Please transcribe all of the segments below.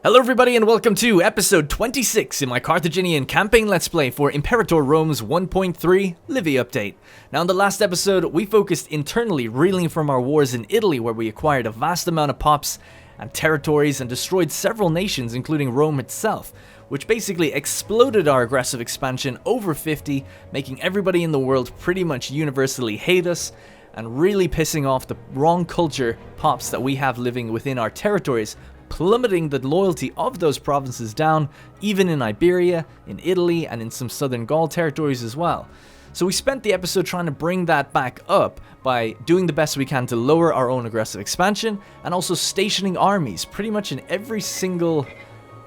Hello everybody and welcome to episode 26 in my Carthaginian campaign let's play for Imperator Rome's 1.3 Livy update. Now in the last episode we focused internally reeling from our wars in Italy where we acquired a vast amount of pops and territories and destroyed several nations including Rome itself, which basically exploded our aggressive expansion over 50, making everybody in the world pretty much universally hate us and really pissing off the wrong culture pops that we have living within our territories, plummeting the loyalty of those provinces down, even in Iberia, in Italy, and in some southern Gaul territories as well. So we spent the episode trying to bring that back up by doing the best we can to lower our own aggressive expansion, and also stationing armies pretty much in every single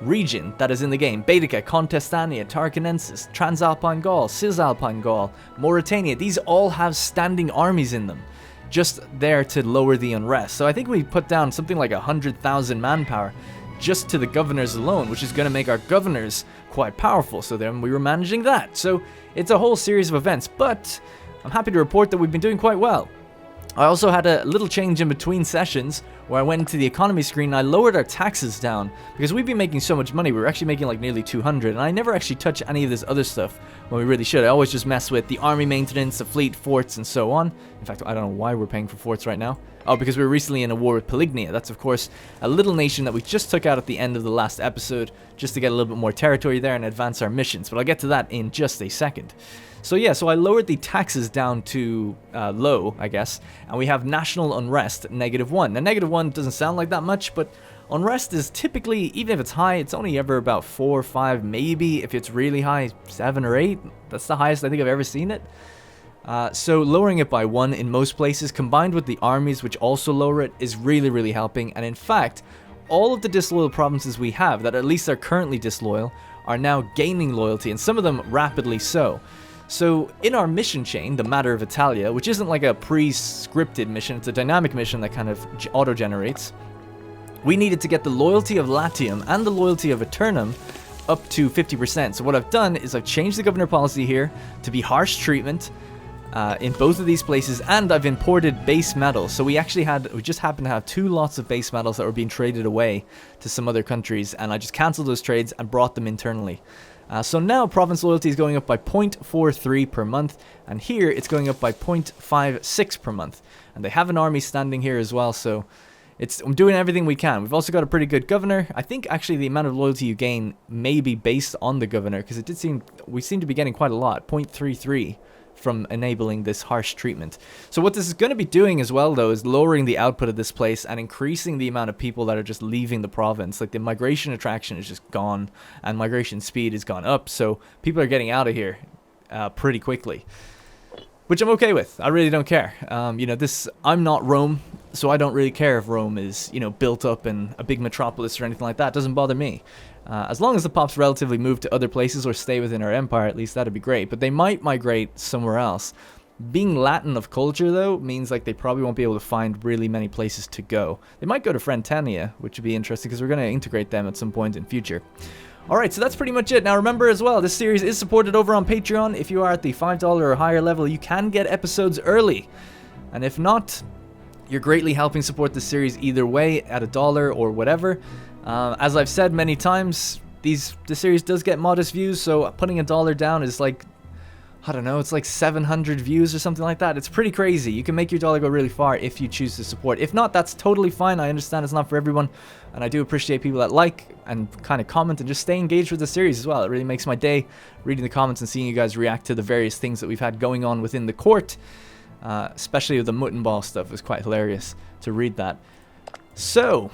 region that is in the game. Baetica, Contestania, Tarraconensis, Transalpine Gaul, Cisalpine Gaul, Mauritania, these all have standing armies in them, just there to lower the unrest. So I think we put down something like 100,000 manpower just to the governors alone, which is going to make our governors quite powerful. So then we were managing that. So it's a whole series of events, but I'm happy to report that we've been doing quite well. I also had a little change in between sessions where I went into the economy screen and I lowered our taxes down because we've been making so much money. We were actually making like nearly 200, and I never actually touch any of this other stuff when we really should. I always just mess with the army maintenance, the fleet, forts, and so on. In fact, I don't know why we're paying for forts right now. Oh, because we were recently in a war with Polygnia. That's of course a little nation that we just took out at the end of the last episode just to get a little bit more territory there and advance our missions, but I'll get to that in just a second. So yeah, so I lowered the taxes down to low, I guess, and we have national unrest, -1. Now, -1 doesn't sound like that much, but unrest is typically, even if it's high, it's only ever about 4 or 5, maybe if it's really high, 7 or 8. That's the highest I think I've ever seen it. So lowering it by 1 in most places, combined with the armies, which also lower it, is really, really helping. And in fact, all of the disloyal provinces we have, that at least are currently disloyal, are now gaining loyalty, and some of them rapidly so. So in our mission chain, the Matter of Italia, which isn't like a pre-scripted mission, it's a dynamic mission that kind of auto-generates, we needed to get the loyalty of Latium and the loyalty of Aeternum up to 50%. So what I've done is I've changed the governor policy here to be harsh treatment in both of these places, and I've imported base metals. So we just happened to have 2 lots of base metals that were being traded away to some other countries, and I just cancelled those trades and brought them internally. So now province loyalty is going up by 0.43 per month, and here it's going up by 0.56 per month. And they have an army standing here as well, so I'm doing everything we can. We've also got a pretty good governor. I think actually the amount of loyalty you gain may be based on the governor, because we seem to be getting quite a lot, 0.33. From enabling this harsh treatment. So what this is going to be doing as well though is lowering the output of this place and increasing the amount of people that are just leaving the province. Like the migration attraction is just gone and migration speed has gone up, so people are getting out of here pretty quickly, which I'm okay with. I really don't care. I'm not Rome, so I don't really care if Rome is, built up in a big metropolis or anything like that. It doesn't bother me. As long as the pops relatively move to other places or stay within our empire, at least that'd be great. But they might migrate somewhere else. Being Latin of culture, though, means like they probably won't be able to find really many places to go. They might go to Frentania, which would be interesting because we're going to integrate them at some point in future. Alright, so that's pretty much it. Now remember as well, this series is supported over on Patreon. If you are at the $5 or higher level, you can get episodes early. And if not, you're greatly helping support this series either way at $1 or whatever. As I've said many times, this series does get modest views, so putting $1 down is like, I don't know, it's like 700 views or something like that. It's pretty crazy. You can make your dollar go really far if you choose to support. If not, that's totally fine. I understand it's not for everyone, and I do appreciate people that like and kind of comment and just stay engaged with the series as well. It really makes my day reading the comments and seeing you guys react to the various things that we've had going on within the court. Especially with the Muttenball stuff. It was quite hilarious to read that. So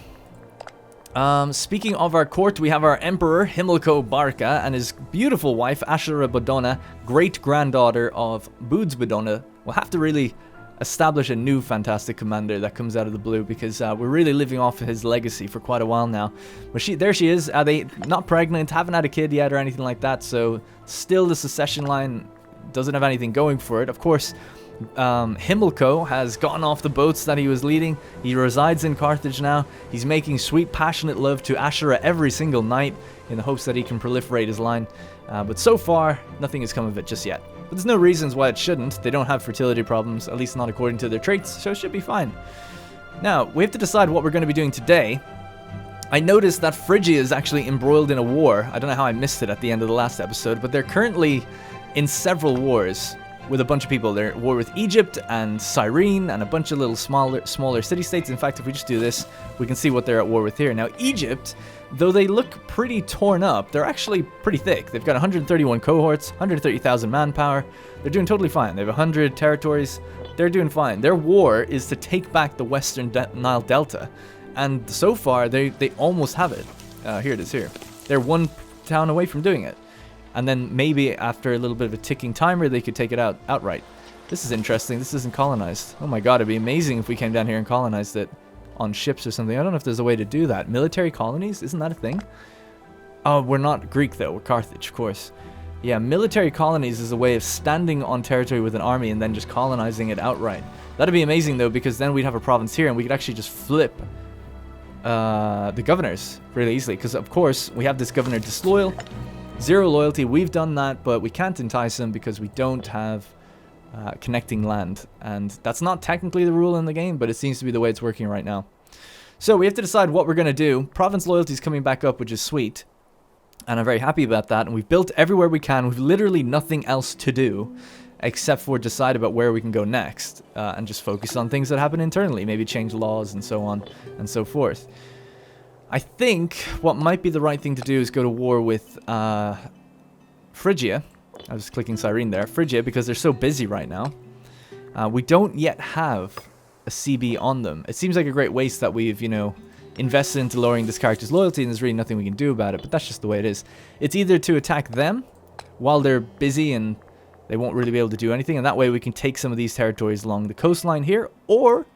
speaking of our court, we have our Emperor Himilco Barca and his beautiful wife Ashura Bodona, great-granddaughter of Boods Bodona. We'll have to really establish a new fantastic commander that comes out of the blue, because we're really living off of his legacy for quite a while now. But there she is. They not pregnant, haven't had a kid yet or anything like that, so still the succession line doesn't have anything going for it. Of course, Himilco has gotten off the boats that he was leading. He resides in Carthage now. He's making sweet, passionate love to Ashura every single night in the hopes that he can proliferate his line. But so far, nothing has come of it just yet. But there's no reasons why it shouldn't. They don't have fertility problems, at least not according to their traits, so it should be fine. Now, we have to decide what we're going to be doing today. I noticed that Phrygia is actually embroiled in a war. I don't know how I missed it at the end of the last episode, but they're currently in several wars with a bunch of people. They're at war with Egypt and Cyrene and a bunch of little smaller city-states. In fact, if we just do this, we can see what they're at war with here. Now, Egypt, though they look pretty torn up, they're actually pretty thick. They've got 131 cohorts, 130,000 manpower. They're doing totally fine. They have 100 territories. They're doing fine. Their war is to take back the Western Nile Delta. And so far, they almost have it. Here it is here. They're one town away from doing it. And then maybe after a little bit of a ticking timer, they could take it out outright. This is interesting. This isn't colonized. Oh my god, it'd be amazing if we came down here and colonized it on ships or something. I don't know if there's a way to do that. Military colonies? Isn't that a thing? Oh, we're not Greek though. We're Carthage, of course. Yeah, military colonies is a way of standing on territory with an army and then just colonizing it outright. That'd be amazing though, because then we'd have a province here and we could actually just flip the governors really easily, because of course we have this governor disloyal, 0 loyalty. We've done that, but we can't entice him because we don't have connecting land, and that's not technically the rule in the game, but it seems to be the way it's working right now. So we have to decide what we're going to do. Province loyalty is coming back up, which is sweet, and I'm very happy about that. And we've built everywhere we can. We've literally nothing else to do except for decide about where we can go next, and just focus on things that happen internally, maybe change laws and so on and so forth. I think what might be the right thing to do is go to war with Phrygia. I was clicking Cyrene there. Phrygia, because they're so busy right now. We don't yet have a CB on them. It seems like a great waste that we've, you know, invested into lowering this character's loyalty, and there's really nothing we can do about it, but that's just the way it is. It's either to attack them while they're busy and they won't really be able to do anything, and that way we can take some of these territories along the coastline here, or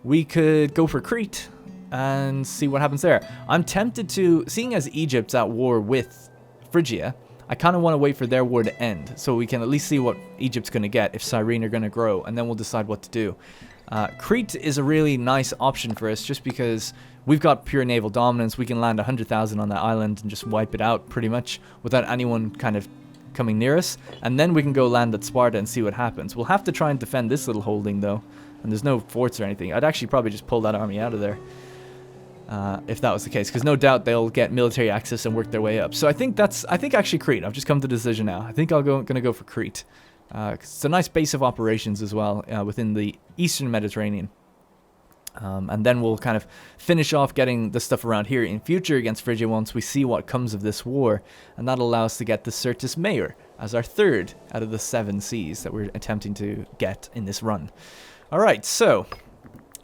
we could go for Crete and see what happens there. I'm tempted to, seeing as Egypt's at war with Phrygia, I kind of want to wait for their war to end, so we can at least see what Egypt's going to get, if Cyrene are going to grow, and then we'll decide what to do. Crete is a really nice option for us, just because we've got pure naval dominance. We can land 100,000 on that island and just wipe it out, pretty much, without anyone kind of coming near us, and then we can go land at Sparta and see what happens. We'll have to try and defend this little holding, though, and there's no forts or anything. I'd actually probably just pull that army out of there. If that was the case, because no doubt they'll get military access and work their way up. So I think actually Crete. I've just come to the decision now. I think gonna go for Crete. 'Cause it's a nice base of operations as well within the Eastern Mediterranean. And then we'll kind of finish off getting the stuff around here in future against Phrygia once we see what comes of this war, and that'll allow us to get the Certus Major as our 3rd out of the 7 seas that we're attempting to get in this run. All right, so.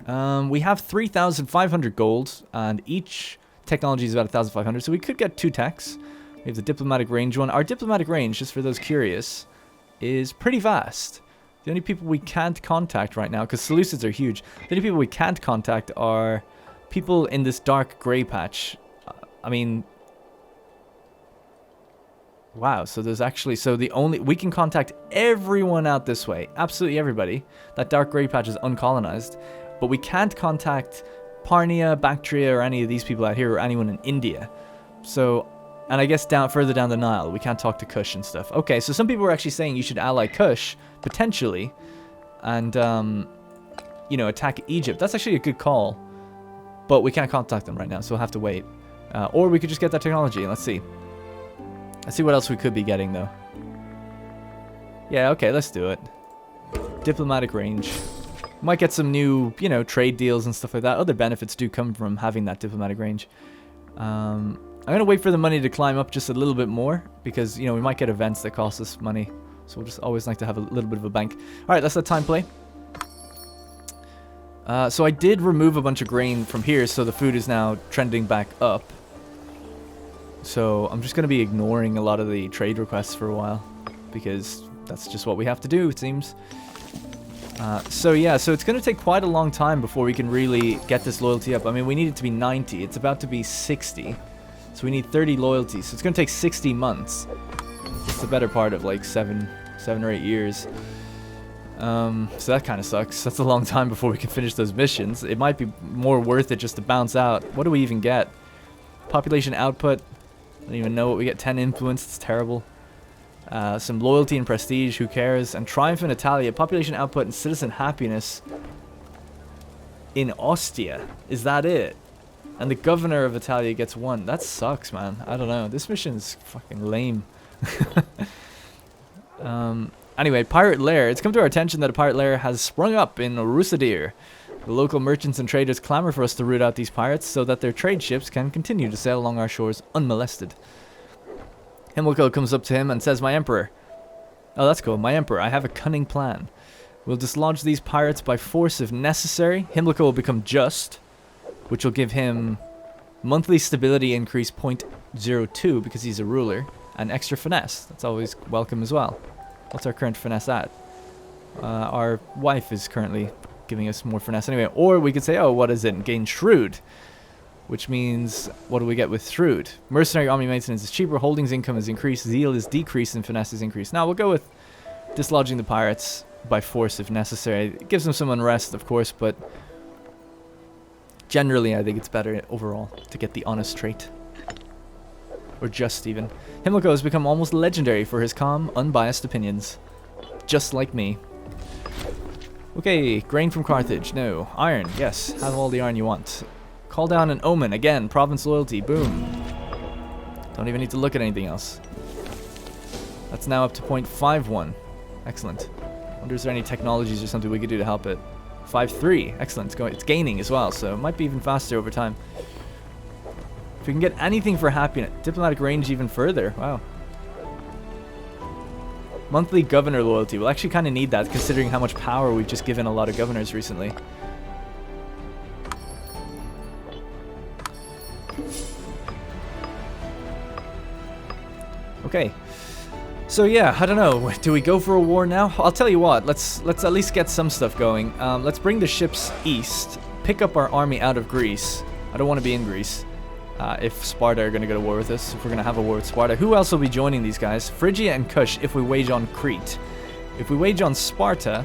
We have 3,500 gold, and each technology is about 1,500, so we could get 2 techs. We have the diplomatic range one. Our diplomatic range, just for those curious, is pretty vast. The only people we can't contact right now, because Seleucids are huge, the only people we can't contact are people in this dark grey patch. I mean, wow, so there's actually, we can contact everyone out this way, absolutely everybody. That dark grey patch is uncolonized. But we can't contact Parnia, Bactria, or any of these people out here, or anyone in India. So, and I guess further down the Nile, we can't talk to Kush and stuff. Okay, so some people were actually saying you should ally Kush, potentially, and, you know, attack Egypt. That's actually a good call. But we can't contact them right now, so we'll have to wait. Or we could just get that technology. Let's see. Let's see what else we could be getting, though. Yeah, okay, let's do it. Diplomatic range. Might get some new, you know, trade deals and stuff like that. Other benefits do come from having that diplomatic range. I'm going to wait for the money to climb up just a little bit more, because, you know, we might get events that cost us money. So we'll just always like to have a little bit of a bank. Alright, let's let time play. So I did remove a bunch of grain from here, so the food is now trending back up. So I'm just going to be ignoring a lot of the trade requests for a while, because that's just what we have to do, it seems. So yeah, so it's going to take quite a long time before we can really get this loyalty up. I mean, we need it to be 90. It's about to be 60. So we need 30 loyalties. So it's going to take 60 months. It's the better part of like 7 or 8 years. So that kind of sucks. That's a long time before we can finish those missions. It might be more worth it just to bounce out. What do we even get? Population output. I don't even know what we get. 10 influence. It's terrible. Some loyalty and prestige, who cares? And Triumph in Italia, population output and citizen happiness in Ostia. Is that it? And the governor of Italia gets 1. That sucks, man. I don't know. This mission's fucking lame. Anyway, pirate lair. It's come to our attention that a pirate lair has sprung up in Rusadir. The local merchants and traders clamor for us to root out these pirates so that their trade ships can continue to sail along our shores unmolested. Himilco comes up to him and says, "My emperor." Oh, that's cool. "My emperor, I have a cunning plan. We'll dislodge these pirates by force if necessary. Himilco will become just, which will give him monthly stability increase 0.02 because he's a ruler, and extra finesse. That's always welcome as well. What's our current finesse at? Our wife is currently giving us more finesse anyway. Or we could say, oh, what is it? Gain shrewd, which means, what do we get with shrewd? Mercenary army maintenance is cheaper, holdings income is increased, zeal is decreased, and finesse is increased. Now we'll go with dislodging the pirates by force if necessary. It gives them some unrest, of course, but generally I think it's better overall to get the honest trait. Or just even. Himilco has become almost legendary for his calm, unbiased opinions. Just like me. Okay, grain from Carthage. No. Iron. Yes. Have all the iron you want. Call down an omen. Again, province loyalty. Boom. Don't even need to look at anything else. That's now up to 0.51. Excellent. Wonder is there any technologies or something we could do to help it. 5.3. Excellent. It's gaining as well, so it might be even faster over time. If we can get anything for happiness. Diplomatic range even further. Wow. Monthly governor loyalty. We'll actually kind of need that considering how much power we've just given a lot of governors recently. Okay. So yeah, I don't know. Do we go for a war now? I'll tell you what. Let's at least get some stuff going. Let's bring the ships east. Pick up our army out of Greece. I don't want to be in Greece. If Sparta are going to go to war with us, if we're going to have a war with Sparta. Who else will be joining these guys? Phrygia and Kush if we wage on Crete. If we wage on Sparta,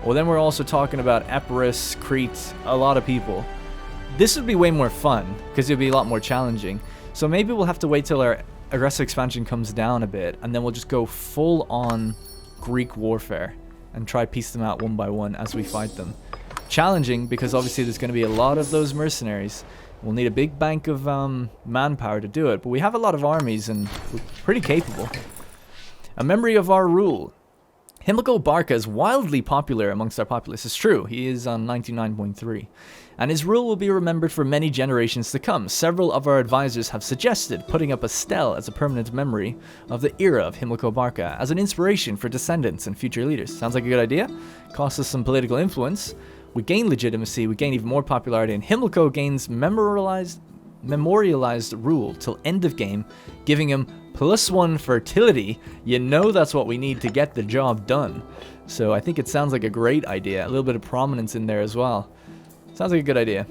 well then we're also talking about Epirus, Crete, a lot of people. This would be way more fun, because it would be a lot more challenging. So maybe we'll have to wait till our aggressive expansion comes down a bit, and then we'll just go full on Greek warfare, and try piece them out one by one as we fight them. Challenging, because obviously there's going to be a lot of those mercenaries. We'll need a big bank of manpower to do it, but we have a lot of armies and we're pretty capable. A memory of our rule. Himilco Barca is wildly popular amongst our populace. It's true, he is on 99.3. And his rule will be remembered for many generations to come. Several of our advisors have suggested putting up a stele as a permanent memory of the era of Himilco Barca, as an inspiration for descendants and future leaders. Sounds like a good idea. Costs us some political influence. We gain legitimacy, we gain even more popularity, and Himilco gains memorialized rule till end of game, giving him +1 fertility. You know that's what we need to get the job done. So I think it sounds like a great idea. A little bit of prominence in there as well. Sounds like a good idea.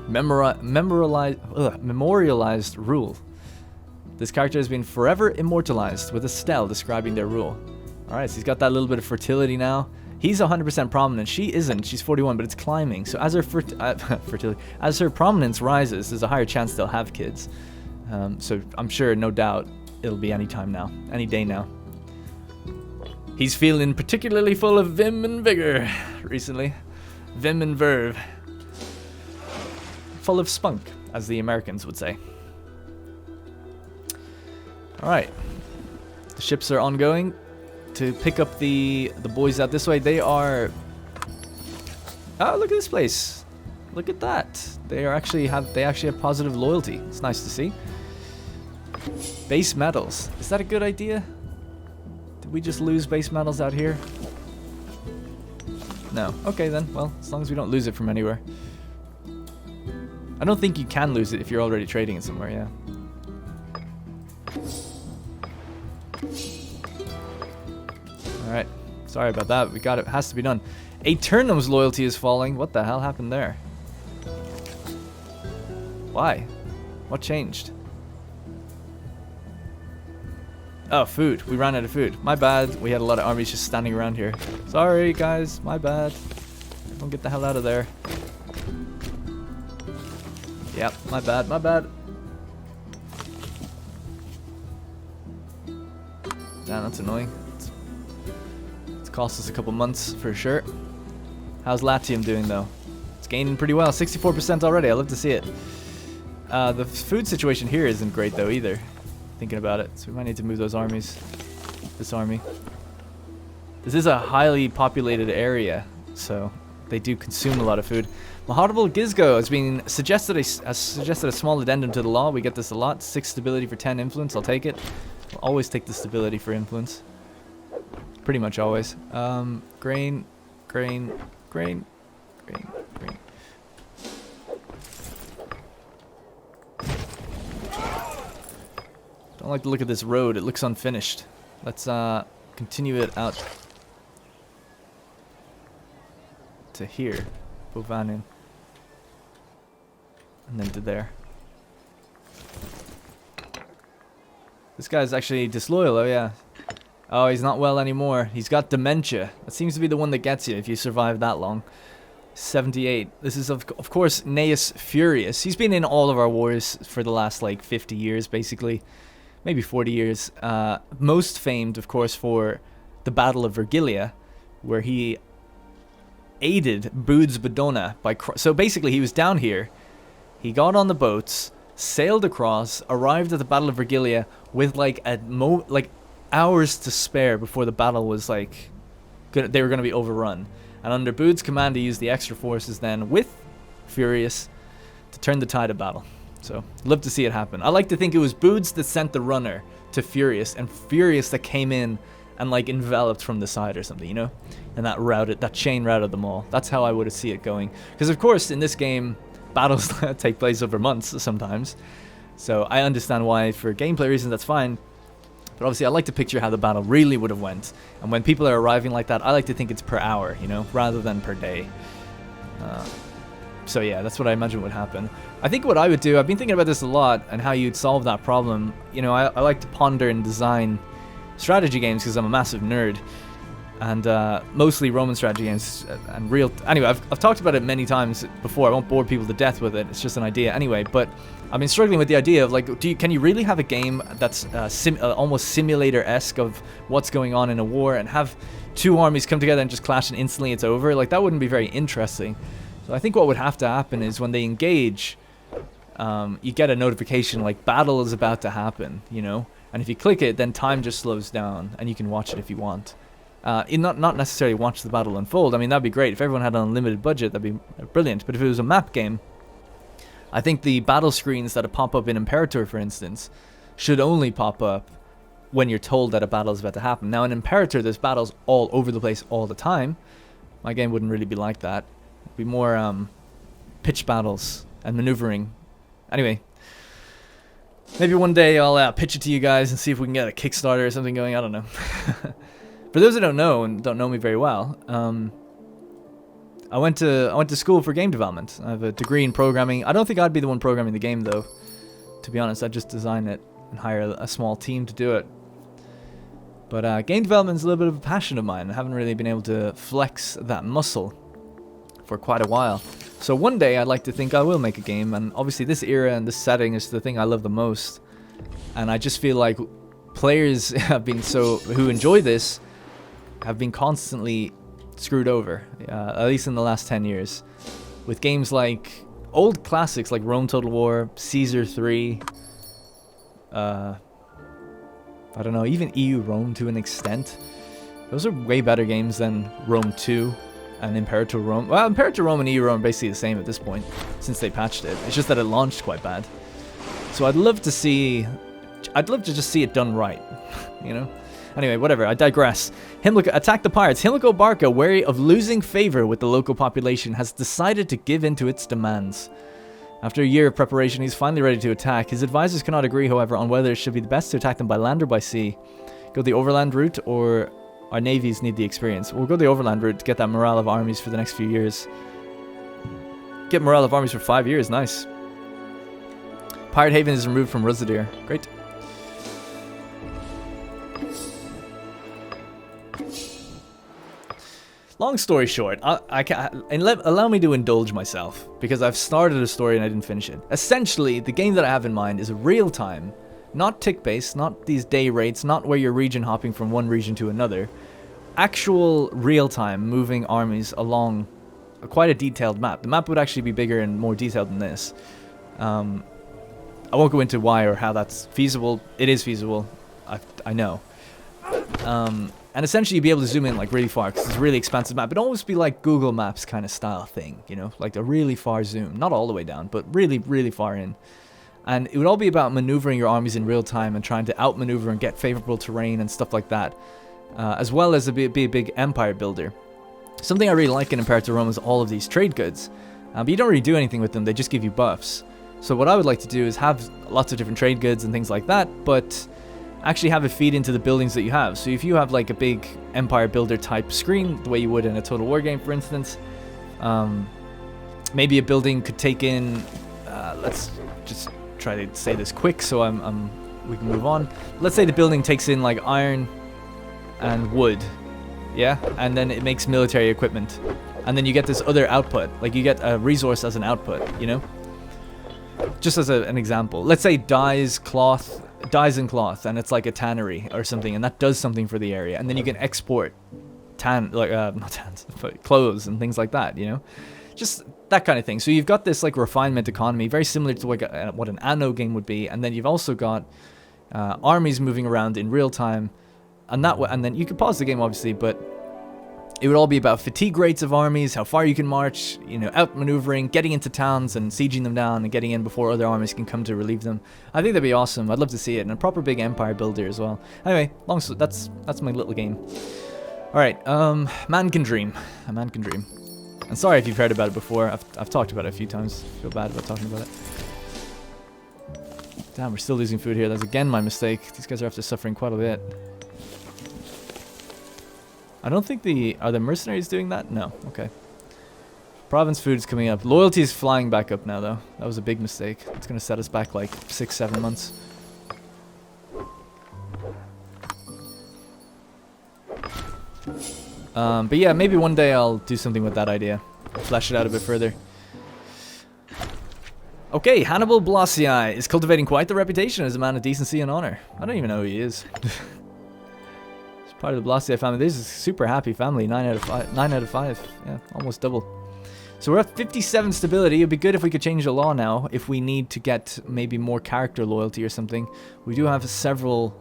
Memorialized rule. This character has been forever immortalized with a stele describing their rule. Alright, so he's got that little bit of fertility now. He's 100% prominent. She isn't. She's 41, but it's climbing. So as her fertility, as her prominence rises, there's a higher chance they'll have kids. So I'm sure, no doubt, it'll be any time now, any day now. He's feeling particularly full of vim and vigor recently. Vim and verve. Full of spunk, as the Americans would say. Alright. The ships are ongoing to pick up the boys out this way. They are... Oh, look at this place. Look at that. They actually have positive loyalty. It's nice to see. Base metals. Is that a good idea? Did we just lose base metals out here? No. Okay then. Well, as long as we don't lose it from anywhere. I don't think you can lose it if you're already trading it somewhere, yeah. Alright. Sorry about that. We got it. Has to be done. Aeternum's loyalty is falling. What the hell happened there? Why? What changed? Oh, food. We ran out of food. My bad. We had a lot of armies just standing around here. Sorry, guys. My bad. Don't get the hell out of there. Yep. My bad. My bad. Damn, that's annoying. It's cost us a couple months for sure. How's Latium doing, though? It's gaining pretty well. 64% already. I love to see it. The food situation here isn't great, though, either. Thinking about it. So we might need to move those armies. This army. This is a highly populated area, so they do consume a lot of food. Mahoutable Gizgo has been suggested a small addendum to the law. We get this a lot. 6 stability for 10 influence. I'll take it. I'll always take the stability for influence. Pretty much always. Grain. Don't like the look of this road. It looks unfinished. Let's continue it out to here. Bovanin. And then to there. This guy's actually disloyal, oh yeah. Oh, he's not well anymore. He's got dementia. That seems to be the one that gets you if you survive that long. 78. This is, of course, Gnaeus Furious. He's been in all of our wars for the last, like, 50 years, basically. Maybe 40 years. Most famed, of course, for the Battle of Vergiliae, where he aided Boodes Badona by... So basically, he was down here. He got on the boats, sailed across, arrived at the Battle of Vergiliae with, like, hours to spare before the battle was, like... They were going to be overrun. And under Boode's command, he used the extra forces then with Furious to turn the tide of battle. So, love to see it happen. I like to think it was Boodes that sent the runner to Furious, and Furious that came in and, like, enveloped from the side or something, you know? And that chain routed them all. That's how I would see it going. Because, of course, in this game, battles take place over months sometimes. So, I understand why, for gameplay reasons, that's fine. But obviously, I like to picture how the battle really would have went. And when people are arriving like that, I like to think it's per hour, you know, rather than per day. So yeah, that's what I imagine would happen. I think what I would do, I've been thinking about this a lot, and how you'd solve that problem. You know, I like to ponder and design strategy games because I'm a massive nerd. And mostly Roman strategy games and real... Anyway, I've talked about it many times before. I won't bore people to death with it. It's just an idea anyway. But I've been struggling with the idea of, like, can you really have a game that's almost simulator-esque of what's going on in a war, and have two armies come together and just clash and instantly it's over? Like, that wouldn't be very interesting. So I think what would have to happen is when they engage, you get a notification like battle is about to happen, you know? And if you click it, then time just slows down and you can watch it if you want. Not necessarily watch the battle unfold. I mean, that'd be great. If everyone had an unlimited budget, that'd be brilliant. But if it was a map game, I think the battle screens that pop up in Imperator, for instance, should only pop up when you're told that a battle is about to happen. Now, in Imperator, there's battles all over the place all the time. My game wouldn't really be like that. It'd be more pitch battles and maneuvering. Anyway, maybe one day I'll pitch it to you guys and see if we can get a Kickstarter or something going. I don't know. For those who don't know and don't know me very well, I went to school for game development. I have a degree in programming. I don't think I'd be the one programming the game, though. To be honest, I'd just design it and hire a small team to do it. But game development is a little bit of a passion of mine. I haven't really been able to flex that muscle for quite a while. So one day I'd like to think I will make a game, and obviously this era and this setting is the thing I love the most. And I just feel like players who enjoy this have been constantly screwed over, at least in the last 10 years, with games like old classics like Rome Total War, Caesar 3, I don't know, even EU Rome to an extent. Those are way better games than Rome 2 and Imperator Rome. Well, Imperator Rome and EU Rome are basically the same at this point, since they patched it. It's just that it launched quite bad. So I'd love to just see it done right, you know? Anyway, whatever, I digress. Attack the pirates. Himlico Barca, wary of losing favor with the local population, has decided to give in to its demands. After a year of preparation, he's finally ready to attack. His advisors cannot agree, however, on whether it should be the best to attack them by land or by sea. Go the overland route, or our navies need the experience. We'll go the overland route to get that morale of armies for the next few years. Get morale of armies for 5 years, nice. Pirate Haven is removed from Ruzadir. Great. Long story short, allow me to indulge myself, because I've started a story and I didn't finish it. Essentially, the game that I have in mind is real-time, not tick-based, not these day rates, not where you're region hopping from one region to another. Actual real-time moving armies along quite a detailed map. The map would actually be bigger and more detailed than this. I won't go into why or how that's feasible. It is feasible. I know. And essentially you'd be able to zoom in like really far because it's a really expansive map. It'd almost be like Google Maps kind of style thing, you know, like a really far zoom. Not all the way down, but really, really far in. And it would all be about maneuvering your armies in real time and trying to outmaneuver and get favorable terrain and stuff like that. As well as be a big empire builder. Something I really like in Imperator Rome is all of these trade goods. But you don't really do anything with them, they just give you buffs. So what I would like to do is have lots of different trade goods and things like that, but actually have it feed into the buildings that you have. So if you have like a big empire builder type screen, the way you would in a Total War game, for instance, maybe a building could take in, let's just try to say this quick so we can move on. Let's say the building takes in like iron and wood, yeah, and then it makes military equipment, and then you get this other output, like you get a resource as an output, you know, just as an example. Let's say dyes and cloth, and it's like a tannery or something, and that does something for the area, and then you can export not tans, but clothes and things like that, you know, just that kind of thing. So you've got this like refinement economy, very similar to what an Anno game would be, and then you've also got armies moving around in real time, and then you could pause the game obviously, but it would all be about fatigue rates of armies, how far you can march, you know, outmaneuvering, getting into towns and sieging them down and getting in before other armies can come to relieve them. I think that'd be awesome. I'd love to see it, and a proper big empire builder as well. Anyway, that's my little game. All right, man can dream. A man can dream. And sorry if you've heard about it before. I've talked about it a few times. I feel bad about talking about it. Damn, we're still losing food here. That's again my mistake. These guys are after suffering quite a bit. I don't think are the mercenaries doing that? No. Okay. Province food is coming up. Loyalty is flying back up now, though. That was a big mistake. It's going to set us back like 6-7 months. But yeah, maybe one day I'll do something with that idea. Flesh it out a bit further. Okay, Hannibal Blasii is cultivating quite the reputation as a man of decency and honor. I don't even know who he is. He's part of the Blasii family. This is a super happy family. 9 out of 5. 9 out of 5. Yeah, almost double. So we're at 57 stability. It'd be good if we could change the law now, if we need to get maybe more character loyalty or something. We do have several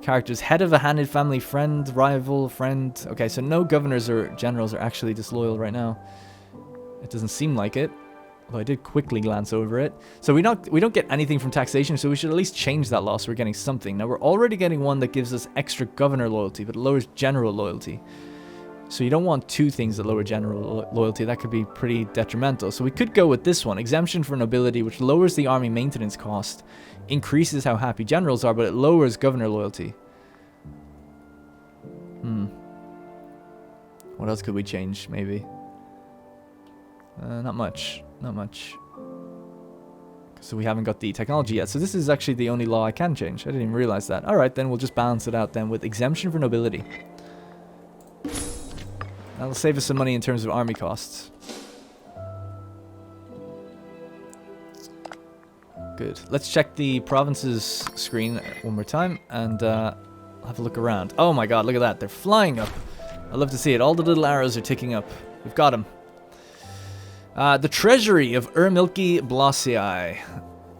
characters. Head of a handed family, friend, rival, friend. Okay, so no governors or generals are actually disloyal right now. It doesn't seem like it. Although I did quickly glance over it. So we don't get anything from taxation, so we should at least change that law so we're getting something. Now we're already getting one that gives us extra governor loyalty, but it lowers general loyalty. So you don't want two things that lower general loyalty. That could be pretty detrimental. So we could go with this one. Exemption for nobility, which lowers the army maintenance cost. Increases how happy generals are, but it lowers governor loyalty. What else could we change, maybe? Not much. Not much. So we haven't got the technology yet. So this is actually the only law I can change. I didn't even realize that. Alright, then we'll just balance it out then with exemption for nobility. That'll save us some money in terms of army costs. Good. Let's check the provinces screen one more time and have a look around. Oh my god, look at that. They're flying up. I love to see it. All the little arrows are ticking up. We've got them. The treasury of Ermilki Blasii.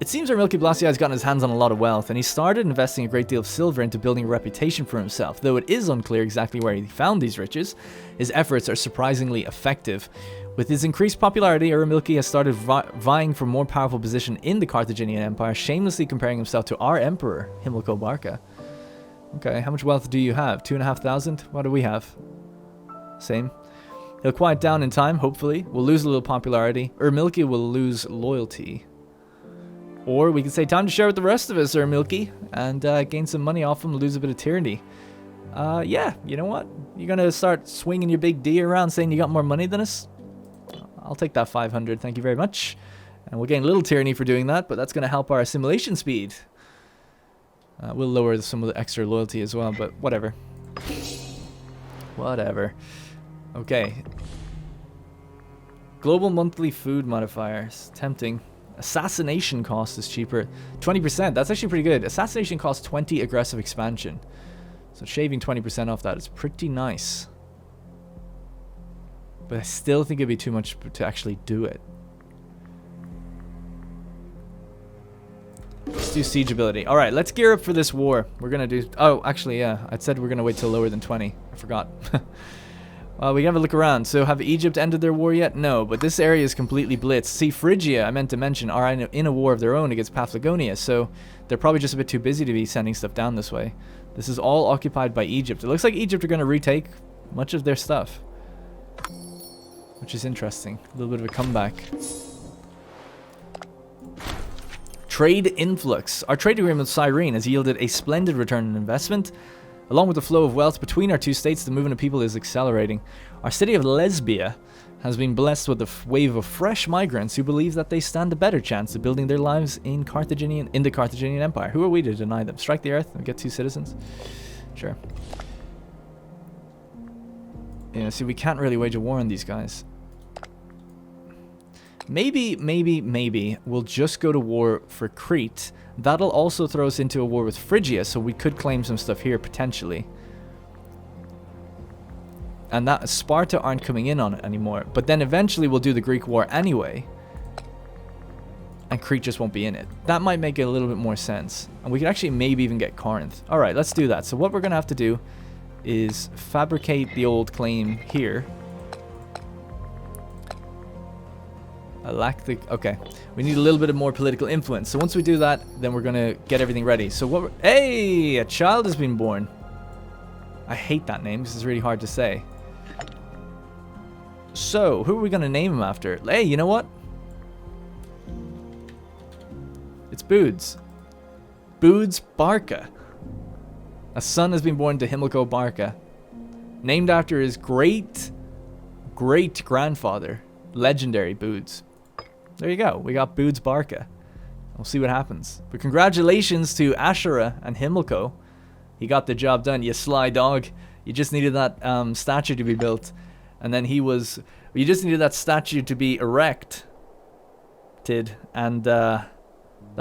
It seems Ermilki Blasii has gotten his hands on a lot of wealth, and he started investing a great deal of silver into building a reputation for himself. Though it is unclear exactly where he found these riches, his efforts are surprisingly effective. With his increased popularity, Ermilki has started vying for a more powerful position in the Carthaginian Empire, shamelessly comparing himself to our emperor, Himilco Barca. Okay, how much wealth do you have? 2,500? What do we have? Same. He'll quiet down in time, hopefully. We'll lose a little popularity. Ermilki will lose loyalty. Or we could say, time to share with the rest of us, Ermilki, and gain some money off him, lose a bit of tyranny. Yeah, you know what? You're going to start swinging your big D around saying you got more money than us? I'll take that 500, thank you very much. And we'll gain a little tyranny for doing that, but that's going to help our assimilation speed. We'll lower some of the extra loyalty as well, but whatever. Whatever. Okay. Global monthly food modifiers. Tempting. Assassination cost is cheaper. 20%. That's actually pretty good. Assassination costs 20 aggressive expansion. So shaving 20% off that is pretty nice. But I still think it'd be too much to actually do it. Let's do siege ability. Alright, let's gear up for this war. We're gonna do... Oh, actually, yeah. I said we're gonna wait till lower than 20. I forgot. Well, we can have a look around. So, have Egypt ended their war yet? No, but this area is completely blitzed. See, Phrygia, I meant to mention, are in a war of their own against Paphlagonia, so they're probably just a bit too busy to be sending stuff down this way. This is all occupied by Egypt. It looks like Egypt are going to retake much of their stuff, which is interesting. A little bit of a comeback. Trade influx. Our trade agreement with Cyrene has yielded a splendid return on investment. Along with the flow of wealth between our two states, the movement of people is accelerating. Our city of Lesbia has been blessed with a wave of fresh migrants who believe that they stand a better chance of building their lives in the Carthaginian Empire. Who are we to deny them? Strike the earth and get 2 citizens? Sure. Yeah, see, we can't really wage a war on these guys. Maybe we'll just go to war for Crete. That'll also throw us into a war with Phrygia, so we could claim some stuff here, potentially. And that Sparta aren't coming in on it anymore. But then eventually we'll do the Greek war anyway. And Crete just won't be in it. That might make it a little bit more sense. And we could actually maybe even get Corinth. Alright, let's do that. So what we're going to have to do is fabricate the old claim here. Okay, we need a little bit of more political influence. So once we do that, then we're gonna get everything ready. So hey, a child has been born. I hate that name because it's really hard to say. So who are we gonna name him after? Hey, you know what? It's Boods. Boods Barca. A son has been born to Himilco Barca, named after his great grandfather, legendary Boods. There you go. We got Boods Barca. We'll see what happens. But congratulations to Ashera and Himilco. He got the job done. You sly dog. You just needed that statue to be built. And then you just needed that statue to be erected. And that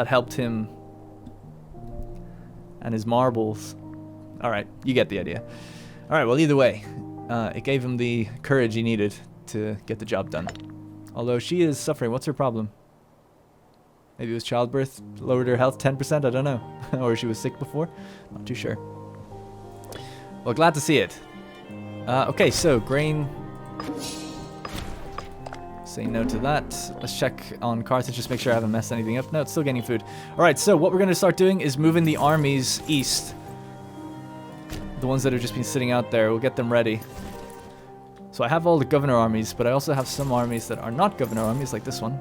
helped him and his marbles. Alright, you get the idea. Alright, well, either way, it gave him the courage he needed to get the job done. Although she is suffering. What's her problem? Maybe it was childbirth, lowered her health 10%, I don't know. Or she was sick before. Not too sure. Well, glad to see it. Okay, so grain. Say no to that. Let's check on Carthage, just make sure I haven't messed anything up. No, it's still getting food. Alright, so what we're going to start doing is moving the armies east. The ones that have just been sitting out there, we'll get them ready. So I have all the governor armies, but I also have some armies that are not governor armies, like this one.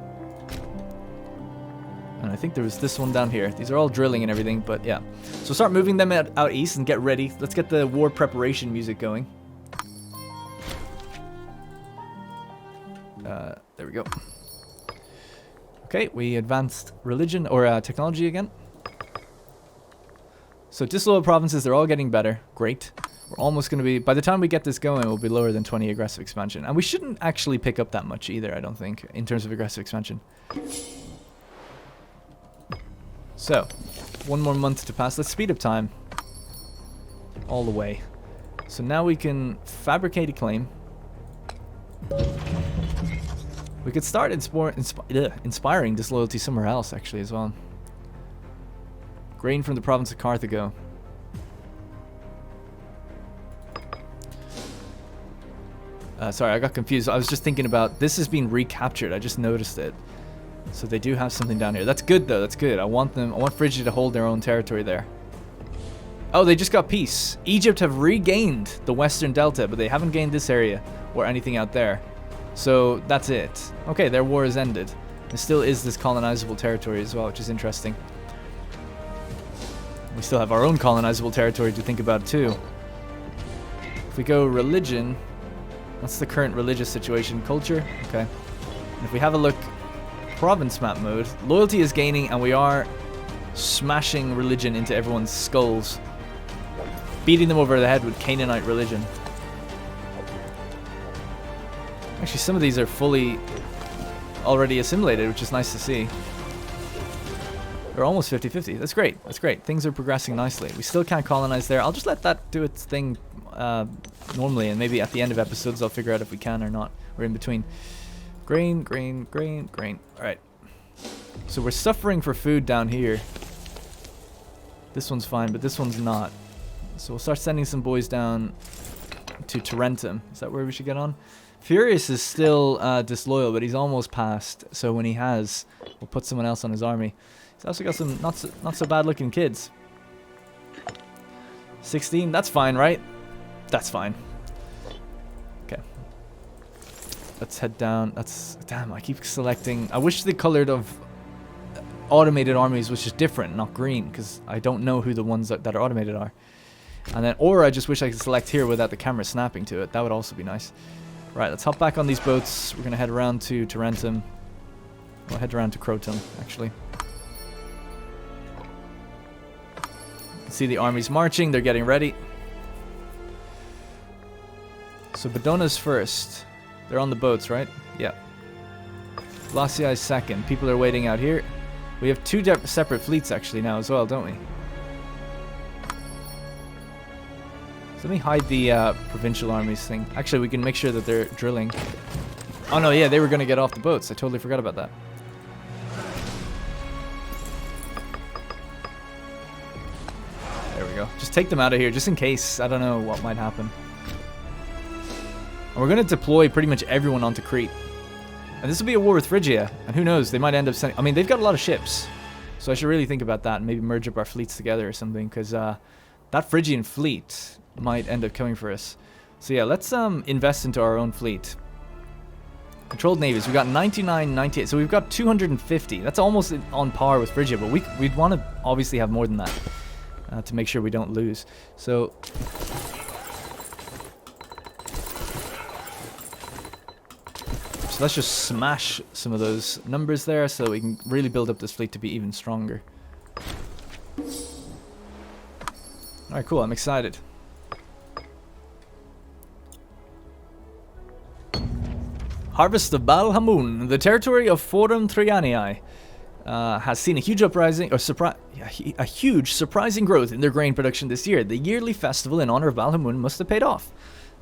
And I think there was this one down here. These are all drilling and everything, but yeah. So start moving them out east and get ready. Let's get the war preparation music going. There we go. Okay, we advanced religion, or technology again. So disloyal provinces, they're all getting better. Great. We're almost going to be, by the time we get this going, we'll be lower than 20 aggressive expansion. And we shouldn't actually pick up that much either, I don't think, in terms of aggressive expansion. So, 1 more month to pass. Let's speed up time. All the way. So now we can fabricate a claim. We could start inspiring disloyalty somewhere else, actually, as well. Grain from the province of Carthago. Sorry, I got confused. I was just thinking about this has been recaptured. I just noticed it. So they do have something down here. That's good though. That's good. I want Phrygia to hold their own territory there. Oh, they just got peace. Egypt have regained the western delta, but they haven't gained this area or anything out there. So that's it. Okay, their war is ended. There still is this colonizable territory as well, which is interesting. We still have our own colonizable territory to think about too. If we go religion, what's the current religious situation? Culture? Okay. And if we have a look, province map mode, loyalty is gaining and we are smashing religion into everyone's skulls. Beating them over the head with Canaanite religion. Actually, some of these are fully already assimilated, which is nice to see. They're almost 50-50. That's great. That's great. Things are progressing nicely. We still can't colonize there. I'll just let that do its thing normally, and maybe at the end of episodes I'll figure out if we can or not. We're in between. Grain, grain, grain, grain. Alright. So we're suffering for food down here. This one's fine, but this one's not. So we'll start sending some boys down to Tarentum. Is that where we should get on? Furious is still disloyal, but he's almost passed. So when he has, we'll put someone else on his army. He's also got some not so bad looking kids. 16, that's fine, right? That's fine. Okay. Let's head down. Damn, I keep selecting. I wish the colored of automated armies was just different, not green, because I don't know who the ones that are automated are. And then, or I just wish I could select here without the camera snapping to it. That would also be nice. Right, let's hop back on these boats. We're going to head around to Tarentum. We'll head around to Croton, actually. You can see the armies marching. They're getting ready. So Badona's first. They're on the boats, right? Yeah. Glaciai's second. People are waiting out here. We have two separate fleets, actually, now as well, don't we? So let me hide the provincial armies thing. Actually, we can make sure that they're drilling. Oh no, yeah, they were going to get off the boats. I totally forgot about that. There we go. Just take them out of here, just in case. I don't know what might happen. And we're going to deploy pretty much everyone onto Crete. And this will be a war with Phrygia. And who knows, they might end up sending... I mean, they've got a lot of ships. So I should really think about that and maybe merge up our fleets together or something. Because that Phrygian fleet might end up coming for us. So yeah, let's invest into our own fleet. Controlled navies, we've got 99, 98, so we've got 250. That's almost on par with Phrygia, but we'd want to obviously have more than that to make sure we don't lose. So let's just smash some of those numbers there so we can really build up this fleet to be even stronger. Alright, cool, I'm excited. Harvest of Bal Hamun, the territory of Forum Trianii, has seen a huge uprising, or a huge surprising growth in their grain production this year. The yearly festival in honor of Bal Hamun must have paid off,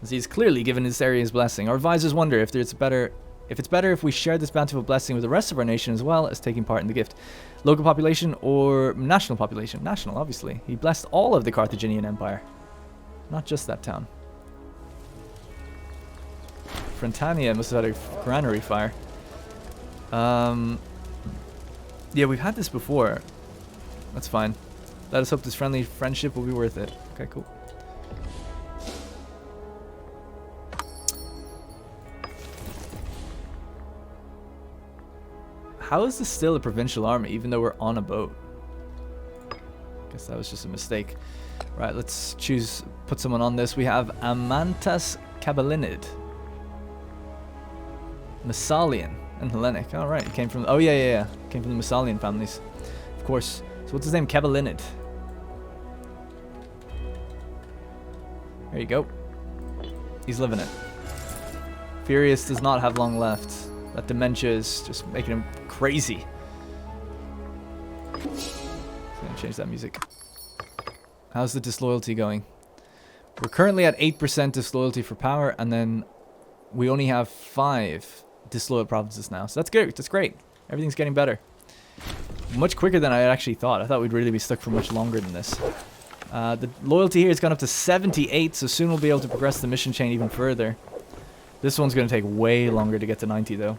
as he's clearly given this area's blessing. Our advisors wonder if it's better if we share this bountiful blessing with the rest of our nation as well as taking part in the gift. Local population or national population? National, obviously. He blessed all of the Carthaginian Empire, not just that town. Frentania must have had a granary fire. Yeah, we've had this before. That's fine. Let us hope this friendly friendship will be worth it. Okay, cool. How is this still a provincial army, even though we're on a boat? Guess that was just a mistake. Right, let's put someone on this. We have Amantas Cabalinid. Massalian and Hellenic. All right, came from... Oh, yeah. Came from the Massalian families. Of course. So what's his name? Cabalinid. There you go. He's living it. Furious does not have long left. That dementia is just making him crazy. Just gonna change that music. How's the disloyalty going? We're currently at 8% disloyalty for power, and then we only have 5 disloyal provinces now. So that's good. That's great. Everything's getting better. Much quicker than I actually thought. I thought we'd really be stuck for much longer than this. The loyalty here has gone up to 78, so soon we'll be able to progress the mission chain even further. This one's going to take way longer to get to 90, though.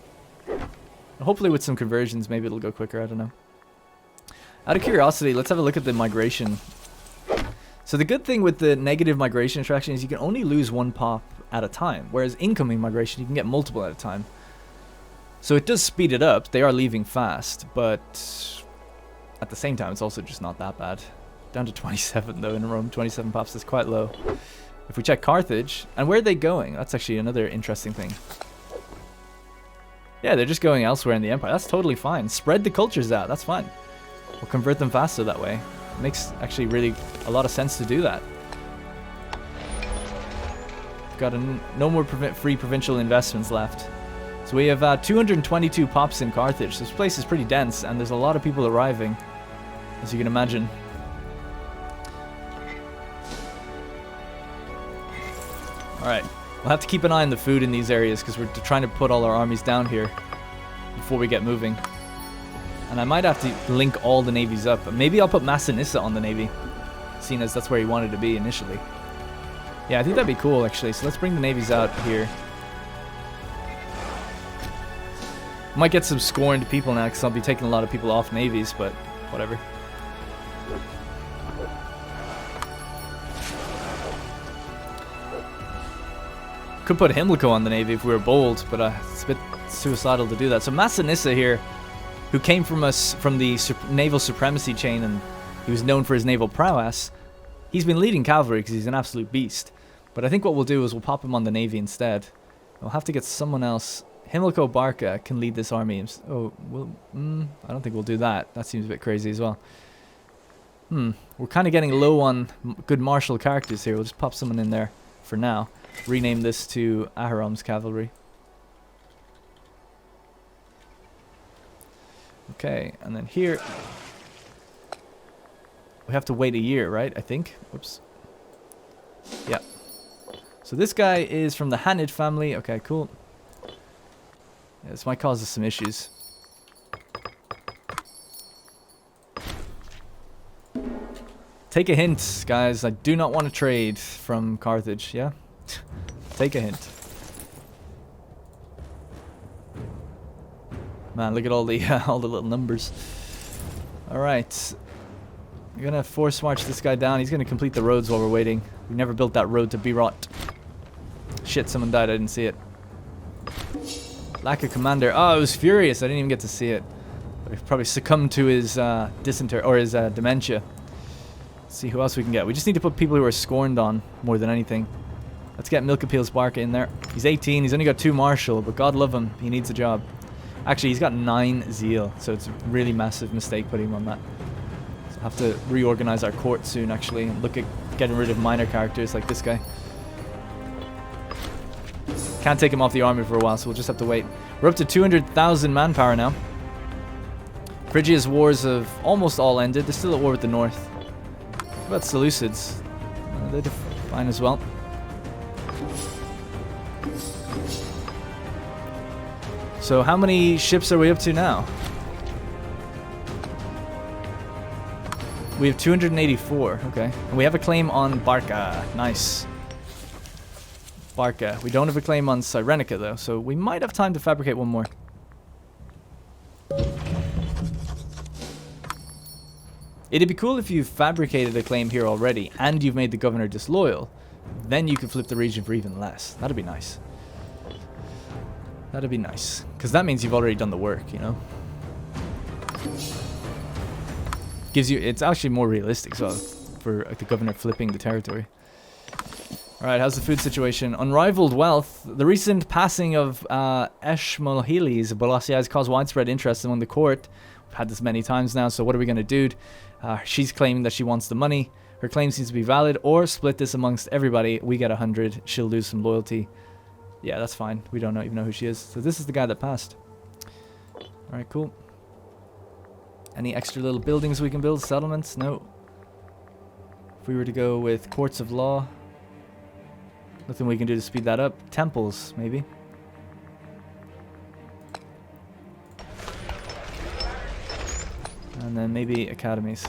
Hopefully with some conversions, maybe it'll go quicker. I don't know. Out of curiosity, let's have a look at the migration. So the good thing with the negative migration attraction is you can only lose 1 pop at a time, whereas incoming migration, you can get multiple at a time. So it does speed it up. They are leaving fast, but at the same time, it's also just not that bad. Down to 27, though, in Rome. 27 pops is quite low. If we check Carthage, and where are they going? That's actually another interesting thing. Yeah, they're just going elsewhere in the Empire. That's totally fine. Spread the cultures out. That's fine. We'll convert them faster that way. It makes actually really a lot of sense to do that. Got no more free provincial investments left. So we have 222 pops in Carthage. This place is pretty dense, and there's a lot of people arriving. as you can imagine. Alright, we'll have to keep an eye on the food in these areas because we're trying to put all our armies down here before we get moving. And I might have to link all the navies up. Maybe I'll put Massinissa on the navy, seeing as that's where he wanted to be initially. Yeah, I think that'd be cool, actually. So let's bring the navies out here. Might get some scorned people now because I'll be taking a lot of people off navies, but whatever. Could put Himlico on the navy if we were bold, but it's a bit suicidal to do that. So Massinissa here, who came from us from the naval supremacy chain, and he was known for his naval prowess, he's been leading cavalry because he's an absolute beast. But I think what we'll do is we'll pop him on the navy instead. We'll have to get someone else. Himlico Barca can lead this army. Oh, well, I don't think we'll do that. That seems a bit crazy as well. We're kind of getting low on good martial characters here. We'll just pop someone in there for now. Rename this to Aharon's cavalry. Okay, and then here we have to wait a year, right? I think. Whoops. Yeah. So this guy is from the Hanid family. Okay, cool. Yeah, this might cause us some issues. Take a hint, guys. I do not want to trade from Carthage. Yeah. Take a hint. Man, look at all the little numbers. All right, we're gonna force march this guy down. He's gonna complete the roads while we're waiting. We never built that road to Beerot. Shit, someone died. I didn't see it. Lack of commander. Oh, I was furious. I didn't even get to see it. But he probably succumbed to his dysentery or his dementia. Let's see who else we can get. We just need to put people who are scorned on more than anything. Let's get Milkapil's Barca in there. He's 18. He's only got 2 martial, but God love him. He needs a job. Actually, he's got 9 zeal, so it's a really massive mistake putting him on that. So we'll have to reorganize our court soon, actually, and look at getting rid of minor characters like this guy. Can't take him off the army for a while, so we'll just have to wait. We're up to 200,000 manpower now. Phrygia's wars have almost all ended. They're still at war with the north. What about Seleucids? They're fine as well. So how many ships are we up to now? We have 284, okay. And we have a claim on Barca. Nice. Barca. We don't have a claim on Cyrenaica though, so we might have time to fabricate one more. It'd be cool if you fabricated a claim here already and you've made the governor disloyal. Then you could flip the region for even less. That'd be nice. That'd be nice. Because that means you've already done the work, you know? Gives you... It's actually more realistic as well for the governor flipping the territory. Alright, how's the food situation? Unrivaled wealth. The recent passing of Eshmohiles Bolasia has caused widespread interest among the court. We've had this many times now, so what are we going to do? She's claiming that she wants the money. Her claim seems to be valid. Or split this amongst everybody. We get 100. She'll lose some loyalty. Yeah, that's fine. We don't even know who she is. So this is the guy that passed. Alright, cool. Any extra little buildings we can build? Settlements? No. If we were to go with courts of law, nothing we can do to speed that up. Temples, maybe. And then maybe academies.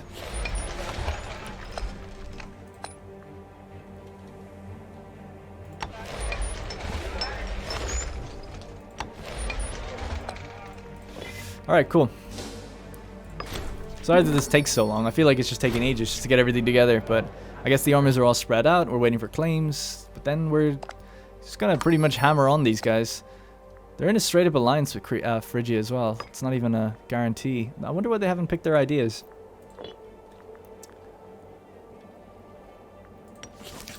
Alright, cool. Sorry that this takes so long. I feel like it's just taking ages just to get everything together, but I guess the armies are all spread out. We're waiting for claims, but then we're just gonna pretty much hammer on these guys. They're in a straight-up alliance with Phrygia as well. It's not even a guarantee. I wonder why they haven't picked their ideas.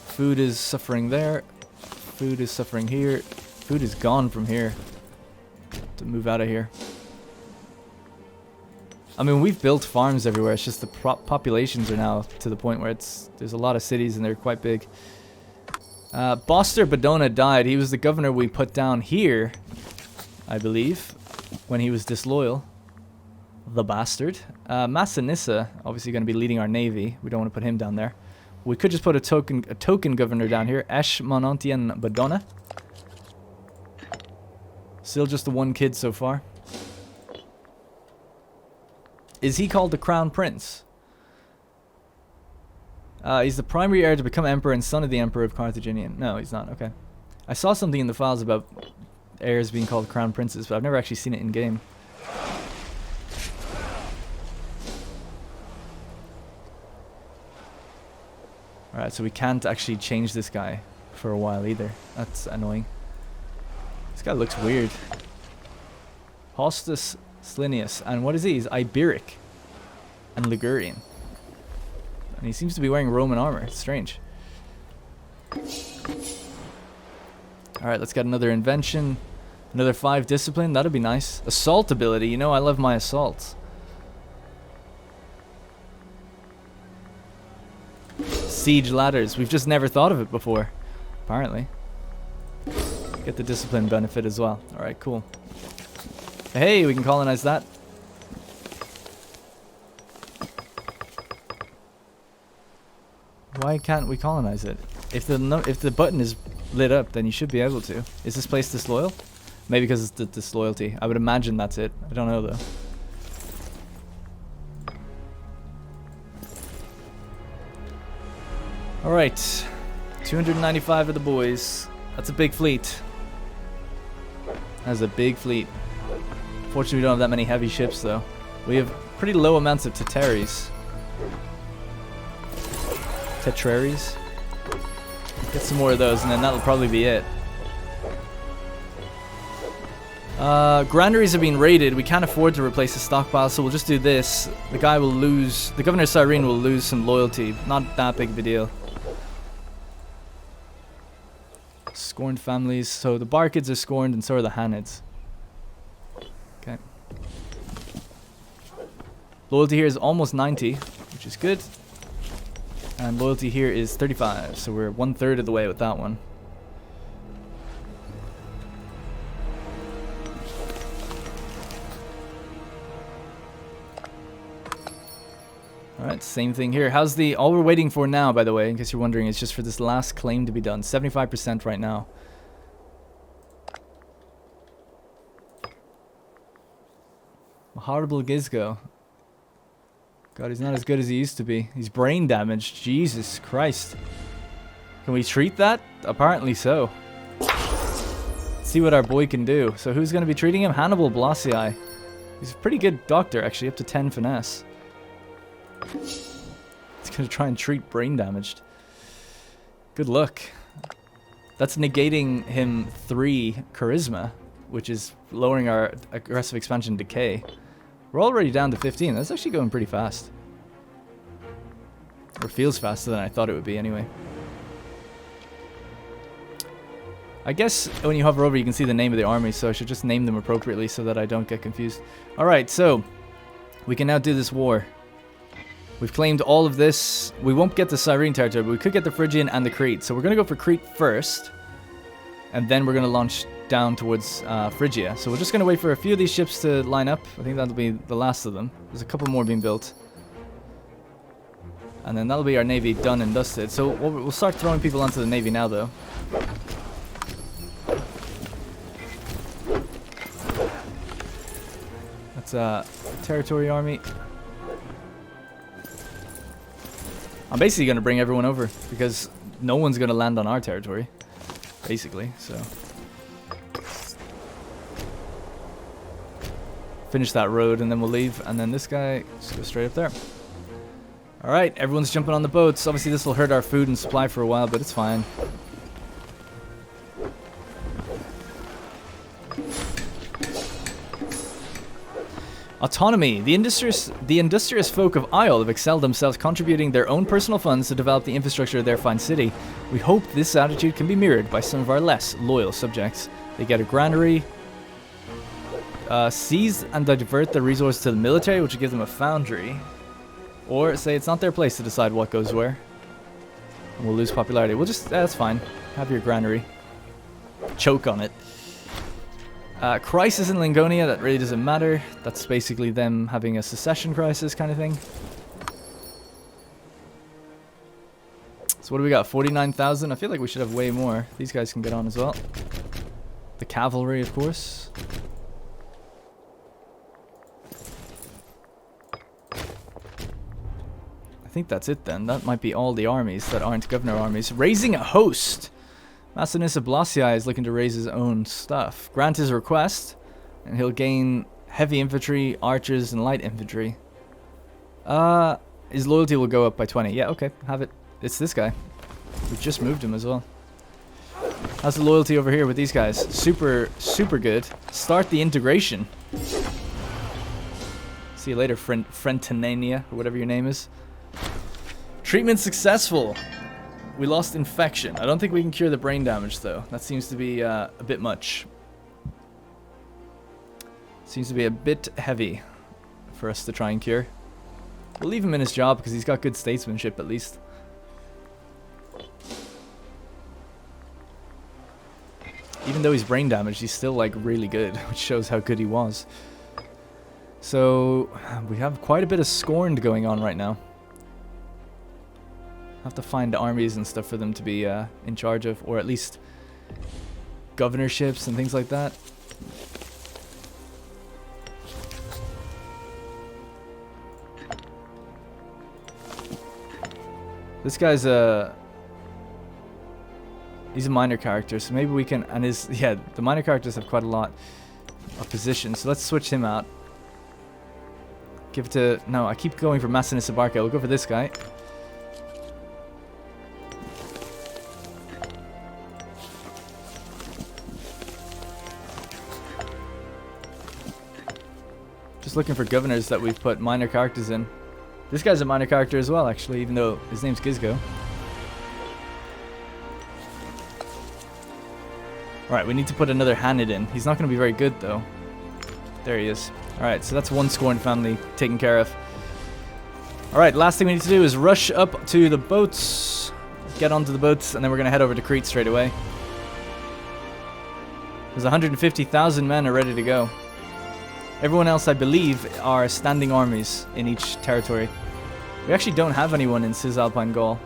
Food is suffering there. Food is suffering here. Food is gone from here. To move out of here. I mean, we've built farms everywhere. It's just the populations are now to the point where there's a lot of cities and they're quite big. Boster Badona died. He was the governor we put down here, I believe, when he was disloyal. The bastard. Massinissa, obviously going to be leading our navy. We don't want to put him down there. We could just put a token governor down here. Esh Monontian Badona. Still just the one kid so far. Is he called the Crown Prince? He's the primary heir to become emperor and son of the emperor of Carthaginian. No, he's not. Okay. I saw something in the files about heirs being called crown princes, but I've never actually seen it in game. Alright, so we can't actually change this guy for a while either. That's annoying. This guy looks weird. Hostus Slinius. And what is he? He's Iberic and Ligurian. And he seems to be wearing Roman armor. It's strange. Alright, let's get another invention. Another 5 discipline. That'd be nice. Assault ability. You know, I love my assaults. Siege ladders. We've just never thought of it before. Apparently. Get the discipline benefit as well. Alright, cool. Hey, we can colonize that. Why can't we colonize it? If the button is lit up, then you should be able to. Is this place disloyal? Maybe because it's the disloyalty. I would imagine that's it. I don't know though. Alright. 295 of the boys. That's a big fleet. That's a big fleet. Fortunately, we don't have that many heavy ships though. We have pretty low amounts of Teteries. Tetraries. Get some more of those and then that'll probably be it. Granaries are being raided. We can't afford to replace the stockpile, so we'll just do this. The guy will lose... The Governor of Cyrene will lose some loyalty. Not that big of a deal. Scorned families. So the Barkids are scorned and so are the Hanids. Okay. Loyalty here is almost 90, which is good. And loyalty here is 35, so we're 1/3 of the way with that one. Alright, same thing here. How's the... All we're waiting for now, by the way, in case you're wondering, is just for this last claim to be done. 75% right now. Horrible Gizgo. God, he's not as good as he used to be. He's brain damaged. Jesus Christ. Can we treat that? Apparently so. Let's see what our boy can do. So who's going to be treating him? Hannibal Blossii. He's a pretty good doctor, actually. Up to 10 finesse. He's going to try and treat brain damaged. Good luck. That's negating him 3 charisma, which is lowering our aggressive expansion decay. We're already down to 15. That's actually going pretty fast. Or feels faster than I thought it would be anyway. I guess when you hover over you can see the name of the army, so I should just name them appropriately so that I don't get confused. Alright, so we can now do this war. We've claimed all of this. We won't get the Cyrene territory, but we could get the Phrygian and the Crete. So we're going to go for Crete first. And then we're going to launch down towards Phrygia. So we're just going to wait for a few of these ships to line up. I think that'll be the last of them. There's a couple more being built. And then that'll be our navy done and dusted. So we'll start throwing people onto the navy now, though. That's a territory army. I'm basically going to bring everyone over because no one's going to land on our territory. Basically, so finish that road and then we'll leave, and then this guy just go straight up there. Alright, everyone's jumping on the boats. Obviously this will hurt our food and supply for a while, but it's fine. Autonomy. The industrious folk of Isle have excelled themselves, contributing their own personal funds to develop the infrastructure of their fine city. We hope this attitude can be mirrored by some of our less loyal subjects. They get a granary, seize and divert the resources to the military, which will give them a foundry, or say it's not their place to decide what goes where. And we'll lose popularity. We'll just, that's fine. Have your granary. Choke on it. Crisis in Lingonia, that really doesn't matter. That's basically them having a secession crisis kind of thing. So what do we got? 49,000? I feel like we should have way more. These guys can get on as well. The cavalry, of course. I think that's it then. That might be all the armies that aren't governor armies. Raising a host! Massinissa Blasiai is looking to raise his own stuff. Grant his request, and he'll gain heavy infantry, archers, and light infantry. His loyalty will go up by 20. Yeah, okay, have it. It's this guy. We just moved him as well. How's the loyalty over here with these guys? Super, super good. Start the integration. See you later, Frentinania, or whatever your name is. Treatment successful. We lost infection. I don't think we can cure the brain damage, though. That seems to be a bit much. Seems to be a bit heavy for us to try and cure. We'll leave him in his job because he's got good statesmanship, at least. Even though he's brain damaged, he's still, like, really good, which shows how good he was. So, we have quite a bit of scorned going on right now. Have to find armies and stuff for them to be in charge of, or at least governorships and things like that. This guy's he's a minor character, so maybe we can, and the minor characters have quite a lot of positions, so let's switch him out. Give it to, no, I keep going for Massinissa Barca. We'll go for this guy. Just looking for governors that we've put minor characters in. This guy's a minor character as well, actually, even though his name's Gizgo. Alright, we need to put another Hanid in. He's not going to be very good, though. There he is. Alright, so that's one scorned family taken care of. Alright, last thing we need to do is rush up to the boats. Get onto the boats, and then we're going to head over to Crete straight away. There's 150,000 men are ready to go. Everyone else, I believe, are standing armies in each territory. We actually don't have anyone in Cisalpine Gaul.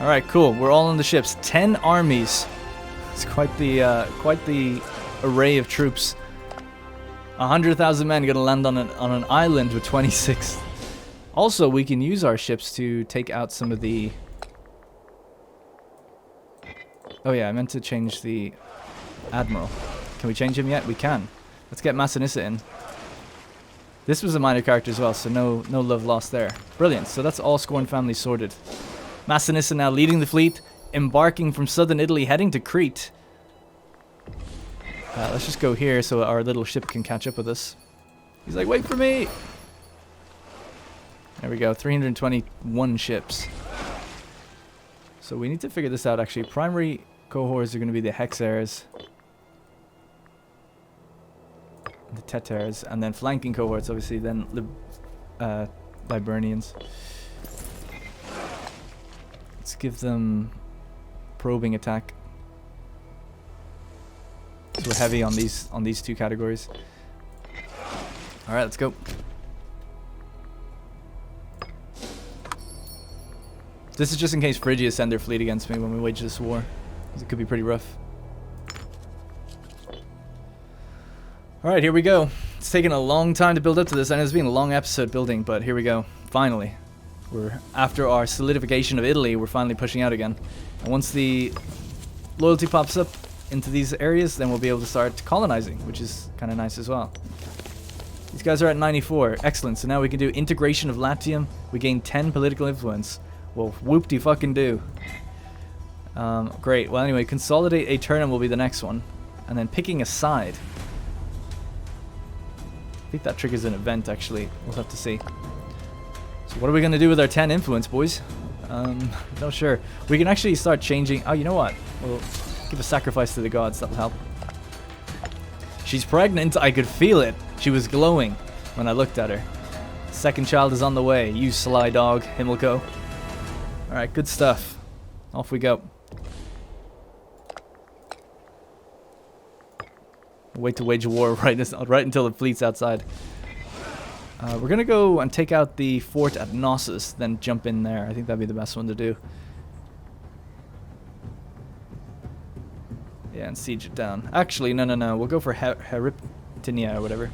Alright, cool. We're all on the ships. 10 armies. It's quite the array of troops. 100,000 men gonna land on an island with 26. Also, we can use our ships to take out some of the... Oh yeah, I meant to change the Admiral. Can we change him yet? We can. Let's get Massinissa in. This was a minor character as well, so no love lost there. Brilliant, so that's all Scorn family sorted. Massinissa now leading the fleet, embarking from southern Italy, heading to Crete. Let's just go here so our little ship can catch up with us. He's like, wait for me! There we go, 321 ships. So we need to figure this out, actually. Primary cohorts are going to be the Hexares, the Tetares, and then flanking cohorts, obviously, then Liburnians. Let's give them probing attack. So we're heavy on these two categories. All right, let's go. This is just in case Phrygia send their fleet against me when we wage this war, because it could be pretty rough. All right, here we go. It's taken a long time to build up to this, and it's been a long episode building, but here we go. Finally, after our solidification of Italy, we're finally pushing out again. And once the loyalty pops up into these areas, then we'll be able to start colonizing, which is kind of nice as well. These guys are at 94. Excellent. So now we can do integration of Latium. We gain 10 political influence. Well, whoop-de-fucking-do. Great. Well, anyway, consolidate Aeternum will be the next one. And then picking a side. I think that triggers an event, actually. We'll have to see. So what are we going to do with our 10 influence, boys? Not sure. We can actually start changing... Oh, you know what? We'll give a sacrifice to the gods. That'll help. She's pregnant. I could feel it. She was glowing when I looked at her. Second child is on the way. You sly dog, Himmelko. Alright, good stuff. Off we go. Wait to wage a war right until the fleet's outside. We're gonna go and take out the fort at Knossos, then jump in there. I think that'd be the best one to do. Yeah, and siege it down. Actually, no. We'll go for Heriptinia or whatever.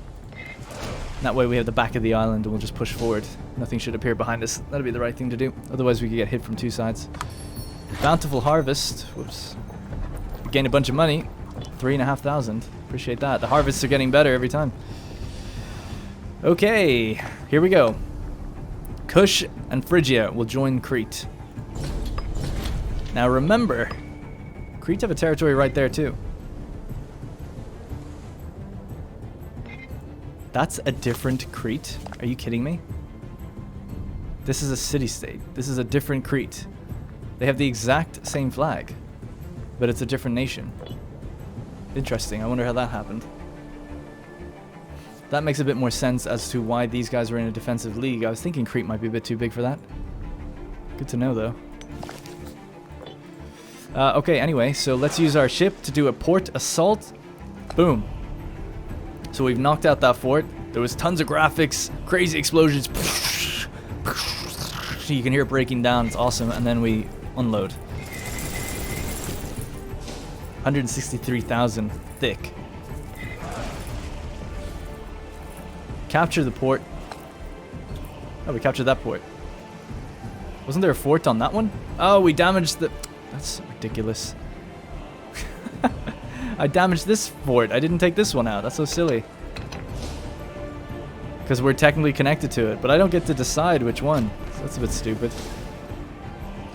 That way we have the back of the island and we'll just push forward. Nothing should appear behind us. That'd be the right thing to do. Otherwise we could get hit from two sides. Bountiful harvest. Whoops. We gained a bunch of money. 3,500. Appreciate that. The harvests are getting better every time. Okay, here we go. Kush and Phrygia will join Crete. Now remember, Crete have a territory right there too. That's a different Crete? Are you kidding me? This is a city-state. This is a different Crete. They have the exact same flag, but it's a different nation. Interesting. I wonder how that happened. That makes a bit more sense as to why these guys were in a defensive league. I was thinking Crete might be a bit too big for that. Good to know, though. Okay, anyway, so let's use our ship to do a port assault. Boom. So we've knocked out that fort. There was tons of graphics, crazy explosions. You can hear it breaking down. It's awesome. And then we unload. 163,000 thick. Capture the port. Oh, we captured that port. Wasn't there a fort on that one? Oh, we damaged the... That's ridiculous. I damaged this fort. I didn't take this one out. That's so silly. Because we're technically connected to it, but I don't get to decide which one. So that's a bit stupid.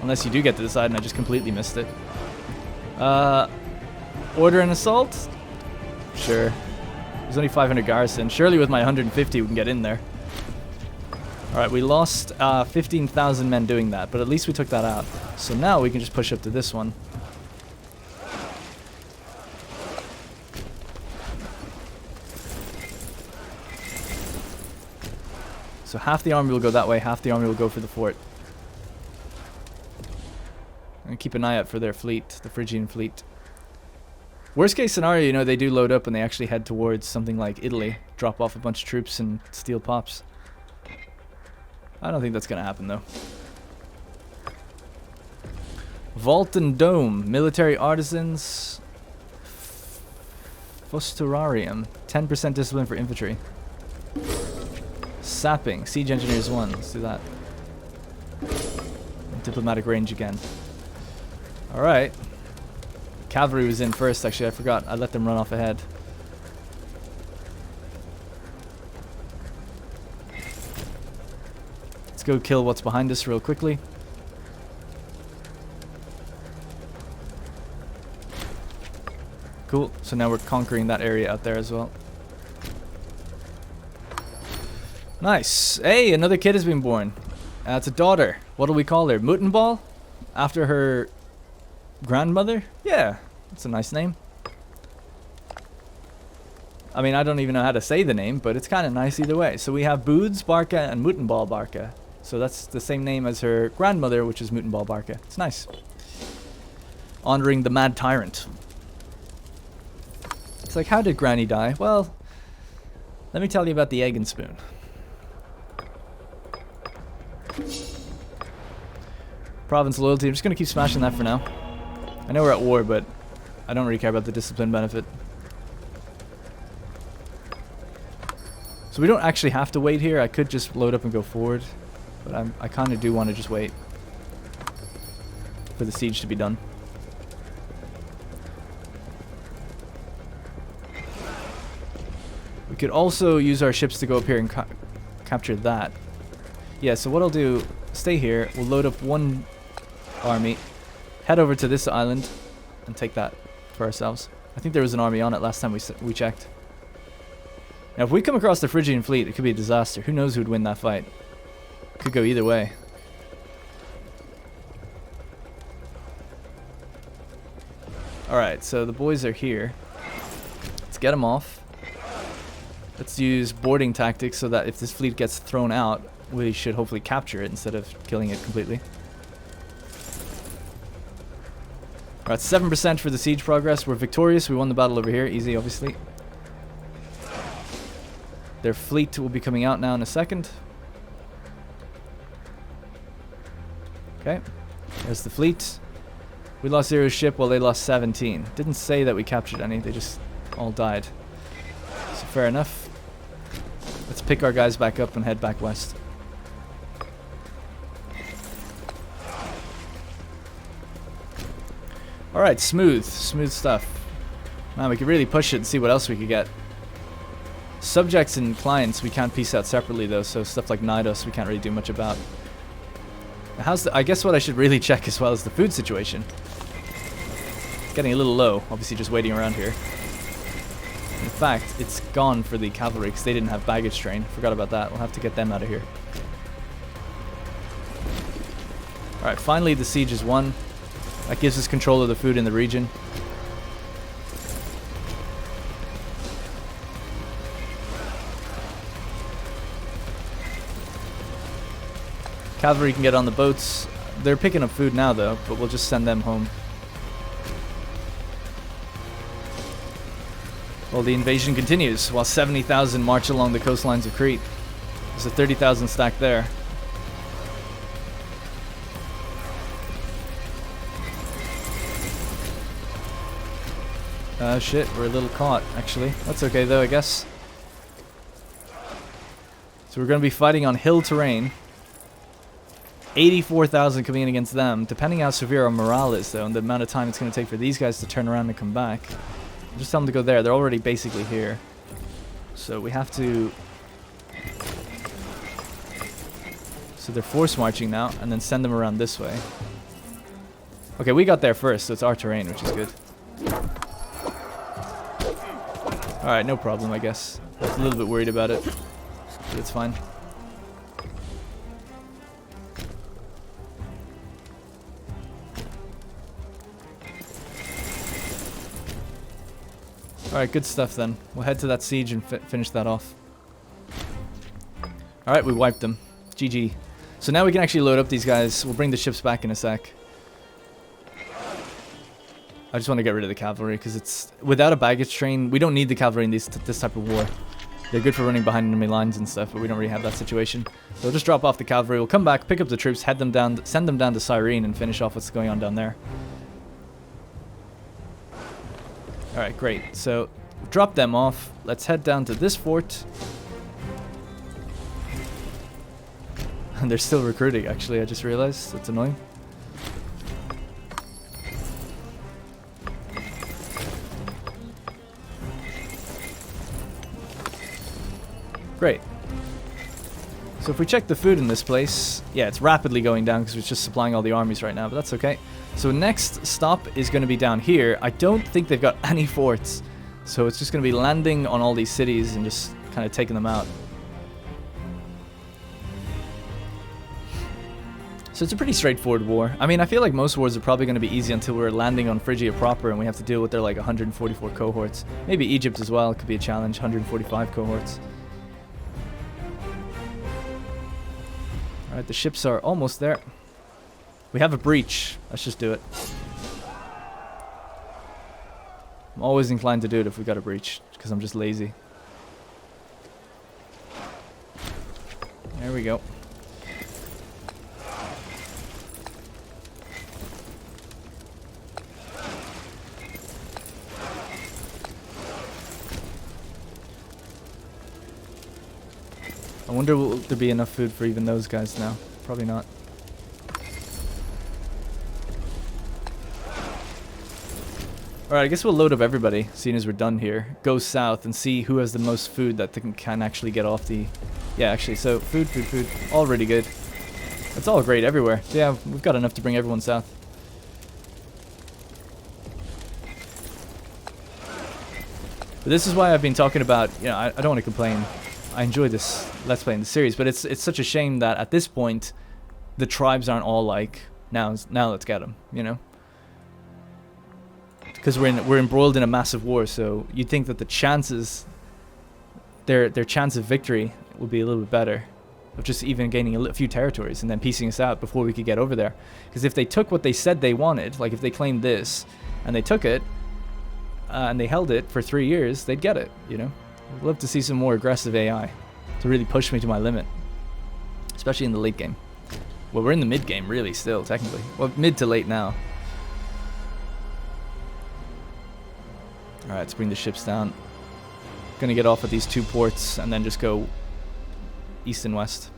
Unless you do get to decide and I just completely missed it. Order an assault? Sure. There's only 500 garrison. Surely with my 150 we can get in there. Alright, we lost 15,000 men doing that, but at least we took that out. So now we can just push up to this one. So half the army will go that way, half the army will go for the fort. And keep an eye out for their fleet, the Phrygian fleet. Worst case scenario, you know, they do load up and they actually head towards something like Italy. Drop off a bunch of troops and steal pops. I don't think that's going to happen, though. Vault and Dome. Military Artisans. Fosturarium. 10% discipline for infantry. Sapping. Siege Engineers 1. Let's do that. Diplomatic range again. Alright. Cavalry was in first, actually. I forgot. I let them run off ahead. Let's go kill what's behind us real quickly. Cool. So now we're conquering that area out there as well. Nice. Hey, another kid has been born. It's a daughter. What do we call her? Muttenball? After her grandmother? Yeah, that's a nice name. I mean, I don't even know how to say the name, but it's kind of nice either way. So we have Boods Barca and Muttenball Barca. So that's the same name as her grandmother, which is Muttenball Barca. It's nice. Honoring the mad tyrant. It's like, how did Granny die? Well, let me tell you about the egg and spoon. Province loyalty. I'm just going to keep smashing that for now. I know we're at war, but I don't really care about the discipline benefit. So we don't actually have to wait here. I could just load up and go forward. But I kind of do want to just wait for the siege to be done. We could also use our ships to go up here and capture that. Yeah, so what I'll do, stay here. We'll load up one army, head over to this island, and take that for ourselves. I think there was an army on it last time we checked. Now, if we come across the Phrygian fleet, it could be a disaster. Who knows who'd win that fight? Could go either way. Alright, so the boys are here. Let's get them off. Let's use boarding tactics so that if this fleet gets thrown out, we should hopefully capture it instead of killing it completely. Alright, 7% for the siege progress. We're victorious. We won the battle over here. Easy, obviously. Their fleet will be coming out now in a second. Okay. There's the fleet. We lost 0 ship while they lost 17. Didn't say that we captured any. They just all died. So fair enough. Let's pick our guys back up and head back west. Alright, smooth stuff. Man, we could really push it and see what else we could get. Subjects and clients we can't piece out separately though, so stuff like Nidos we can't really do much about. I guess what I should really check as well is the food situation. It's getting a little low, obviously just waiting around here. In fact, it's gone for the cavalry because they didn't have baggage train. Forgot about that. We'll have to get them out of here. Alright, finally the siege is won. That gives us control of the food in the region. Cavalry can get on the boats. They're picking up food now though, but we'll just send them home. Well, the invasion continues while 70,000 march along the coastlines of Crete. There's a 30,000 stack there. Shit, we're a little caught, actually. That's okay, though, I guess. So we're going to be fighting on hill terrain. 84,000 coming in against them. Depending how severe our morale is, though, and the amount of time it's going to take for these guys to turn around and come back. I'll just tell them to go there. They're already basically here. So we have to... So they're force marching now, and then send them around this way. Okay, we got there first, so it's our terrain, which is good. Alright, no problem, I guess. I was a little bit worried about it, but it's fine. Alright, good stuff then. We'll head to that siege and finish that off. Alright, we wiped them. GG. So now we can actually load up these guys. We'll bring the ships back in a sec. I just want to get rid of the cavalry because it's without a baggage train. We don't need the cavalry in this type of war. They're good for running behind enemy lines and stuff, but we don't really have that situation. So we'll just drop off the cavalry. We'll come back, pick up the troops, head them down, send them down to Cyrene, and finish off what's going on down there. All right, great. So drop them off. Let's head down to this fort. And they're still recruiting. Actually, I just realized that's annoying. Great. So if we check the food in this place, yeah, it's rapidly going down because it's just supplying all the armies right now, but that's okay. So next stop is going to be down here. I don't think they've got any forts, so it's just going to be landing on all these cities and just kind of taking them out. So it's a pretty straightforward war. I mean, I feel like most wars are probably going to be easy until we're landing on Phrygia proper and we have to deal with their like 144 cohorts. Maybe Egypt as well could be a challenge, 145 cohorts. Alright, the ships are almost there. We have a breach. Let's just do it. I'm always inclined to do it if we got a breach, because I'm just lazy. There we go. I wonder will there be enough food for even those guys now? Probably not. Alright, I guess we'll load up everybody, seeing as we're done here. Go south and see who has the most food that can actually get off the... Yeah, actually, so food. All really good. It's all great everywhere. So yeah, we've got enough to bring everyone south. But this is why I've been talking about, you know, I don't want to complain. I enjoy this Let's Play in the series, but it's such a shame that at this point, the tribes aren't all like, now let's get them, you know? Because we're embroiled in a massive war, so you'd think that the chances their chance of victory would be a little bit better, of just even gaining a few territories and then piecing us out before we could get over there. Because if they took what they said they wanted, like if they claimed this and they took it and they held it for 3 years, they'd get it, you know. I'd love to see some more aggressive AI to really push me to my limit, especially in the late game. Well, we're in the mid game really still, technically. Well, mid to late now. Alright, let's bring the ships down. Gonna get off at these 2 ports and then just go east and west.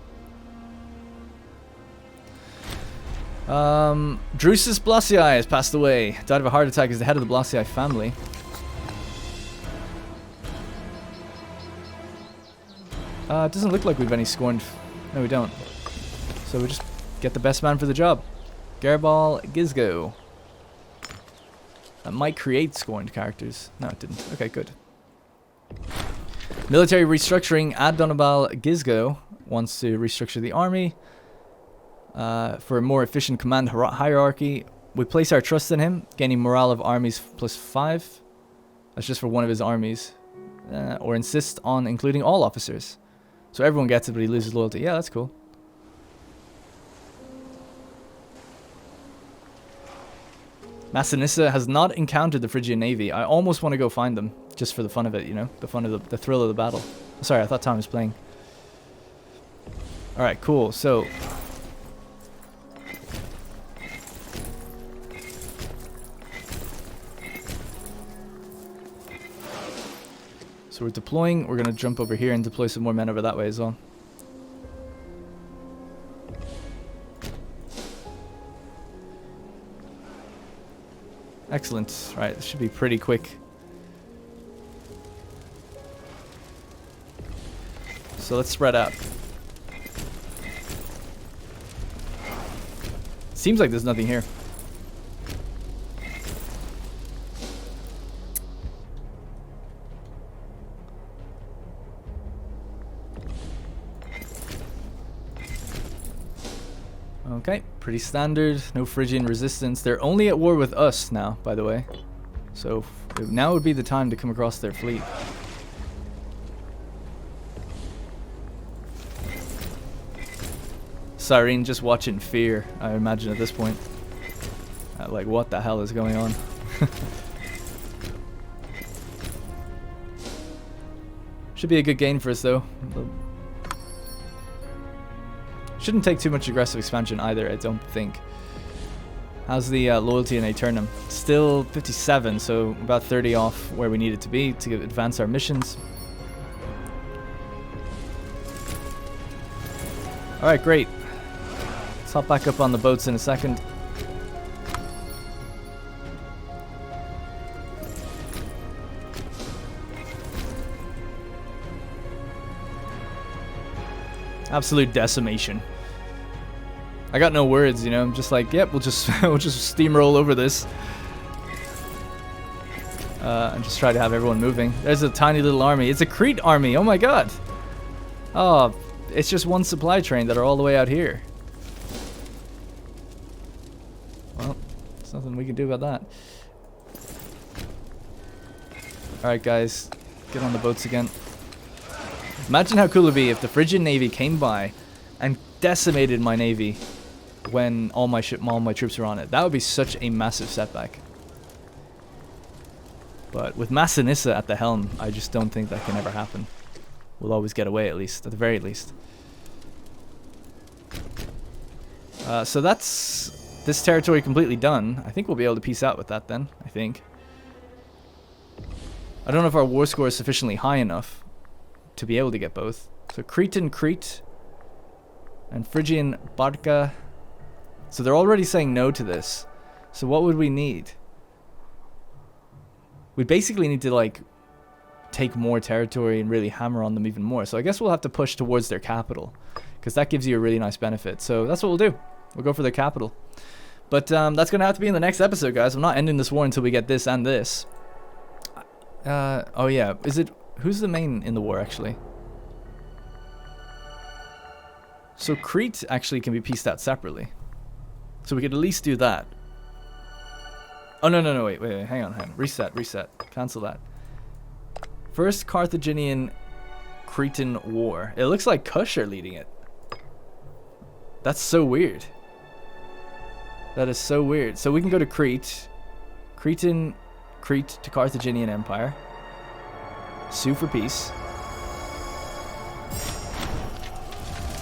Drusus Blasii has passed away. Died of a heart attack as the head of the Blasii family. It doesn't look like we've any scorned. No, we don't. So we just get the best man for the job. Garbal Gizgo. That might create scorned characters. No, it didn't. Okay, good. Military restructuring. Adonabal Gizgo wants to restructure the army for a more efficient command hierarchy. We place our trust in him, gaining morale of armies +5. That's just for one of his armies. Or insist on including all officers. So everyone gets it, but he loses loyalty. Yeah, that's cool. Massinissa has not encountered the Phrygian navy. I almost want to go find them, just for the fun of it, you know? The fun of the thrill of the battle. Sorry, I thought Tom was playing. Alright, cool. So we're deploying. We're going to jump over here and deploy some more men over that way as well. Excellent. Right, this should be pretty quick. So let's spread out. Seems like there's nothing here. Okay, pretty standard. No Phrygian resistance. They're only at war with us now, by the way. So now would be the time to come across their fleet. Cyrene just watching fear, I imagine, at this point. Like, what the hell is going on? Should be a good gain for us, though. Shouldn't take too much aggressive expansion either, I don't think. How's the loyalty in Aeternum? Still 57, so about 30 off where we need it to be to advance our missions. Alright, great. Let's hop back up on the boats in a second. Absolute decimation. I got no words, you know. I'm just like, yep, we'll just steamroll over this, and just try to have everyone moving. There's a tiny little army. It's a Crete army. Oh my god. Oh, it's just one supply train that are all the way out here. Well, there's nothing we can do about that. All right, guys, get on the boats again. Imagine how cool it would be if the Phrygian navy came by and decimated my navy when all my troops are on it. That would be such a massive setback. But with Massinissa at the helm, I just don't think that can ever happen. We'll always get away, at least, at the very least. So that's this territory completely done. I think we'll be able to peace out with that then, I think. I don't know if our war score is sufficiently high enough to be able to get both. So Cretan Crete and Phrygian Barca. So they're already saying no to this. So what would we need? We basically need to, like, take more territory and really hammer on them even more. So I guess we'll have to push towards their capital, because that gives you a really nice benefit. So that's what we'll do. We'll go for their capital. But that's going to have to be in the next episode, guys. I'm not ending this war until we get this and this. Oh yeah, who's the main in the war, actually? So Crete actually can be pieced out separately. So we could at least do that. Oh, no, wait, hang on. Reset. Cancel that. First Carthaginian Cretan war. It looks like Kush are leading it. That's so weird. That is so weird. So we can go to Crete. Crete to Carthaginian Empire. Sue for peace.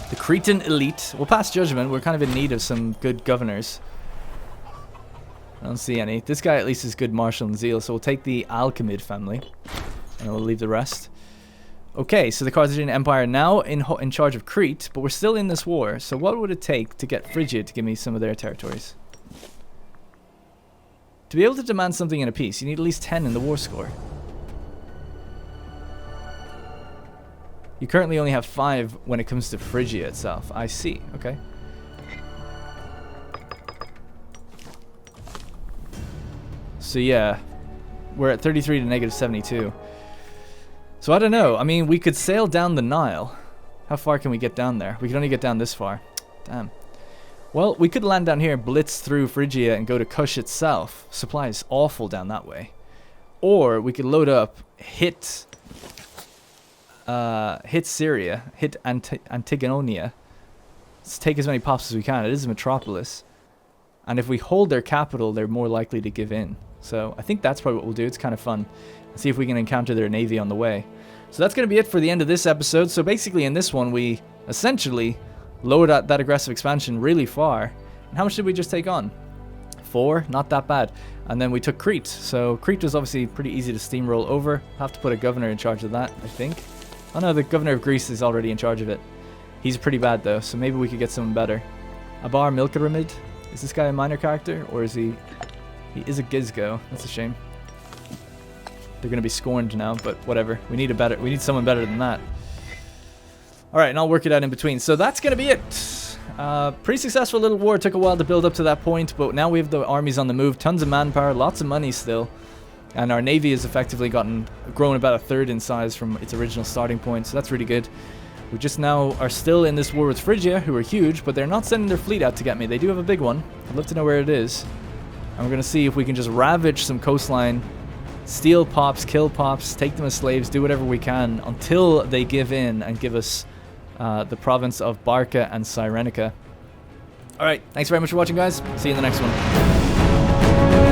The Cretan elite. We'll pass judgment. We're kind of in need of some good governors. I don't see any. This guy at least is good martial and zeal, so we'll take the Alchemid family. And we'll leave the rest. Okay, so the Carthaginian Empire now in charge of Crete, but we're still in this war. So what would it take to get Phrygia to give me some of their territories? To be able to demand something in a peace, you need at least 10 in the war score. You currently only have 5 when it comes to Phrygia itself. I see. Okay. So yeah, we're at 33 to negative 72. So I don't know. I mean, we could sail down the Nile. How far can we get down there? We can only get down this far. Damn. Well, we could land down here, blitz through Phrygia, and go to Kush itself. Supply is awful down that way. Or we could load up, hit Syria, hit Antigonia. Let's take as many pops as we can. It is a metropolis. And if we hold their capital, they're more likely to give in. So I think that's probably what we'll do. It's kind of fun. See if we can encounter their navy on the way. So that's going to be it for the end of this episode. So basically in this one, we essentially lowered that aggressive expansion really far. And how much did we just take on? 4? Not that bad. And then we took Crete. So Crete was obviously pretty easy to steamroll over. Have to put a governor in charge of that, I think. Oh no, the governor of Greece is already in charge of it. He's pretty bad though, so maybe we could get someone better. Abar Milkaramid. Is this guy a minor character, or is he... He is a Gizgo. That's a shame. They're going to be scorned now, but whatever. We need someone better than that. Alright, and I'll work it out in between. So that's going to be it. Pretty successful little war. It took a while to build up to that point, but now we have the armies on the move. Tons of manpower, lots of money still. And our navy has effectively grown about a third in size from its original starting point, so that's really good. We just now are still in this war with Phrygia, who are huge, but they're not sending their fleet out to get me. They do have a big one. I'd love to know where it is. And we're going to see if we can just ravage some coastline, steal pops, kill pops, take them as slaves, do whatever we can until they give in and give us the province of Barca and Cyrenaica. Alright, thanks very much for watching, guys. See you in the next one.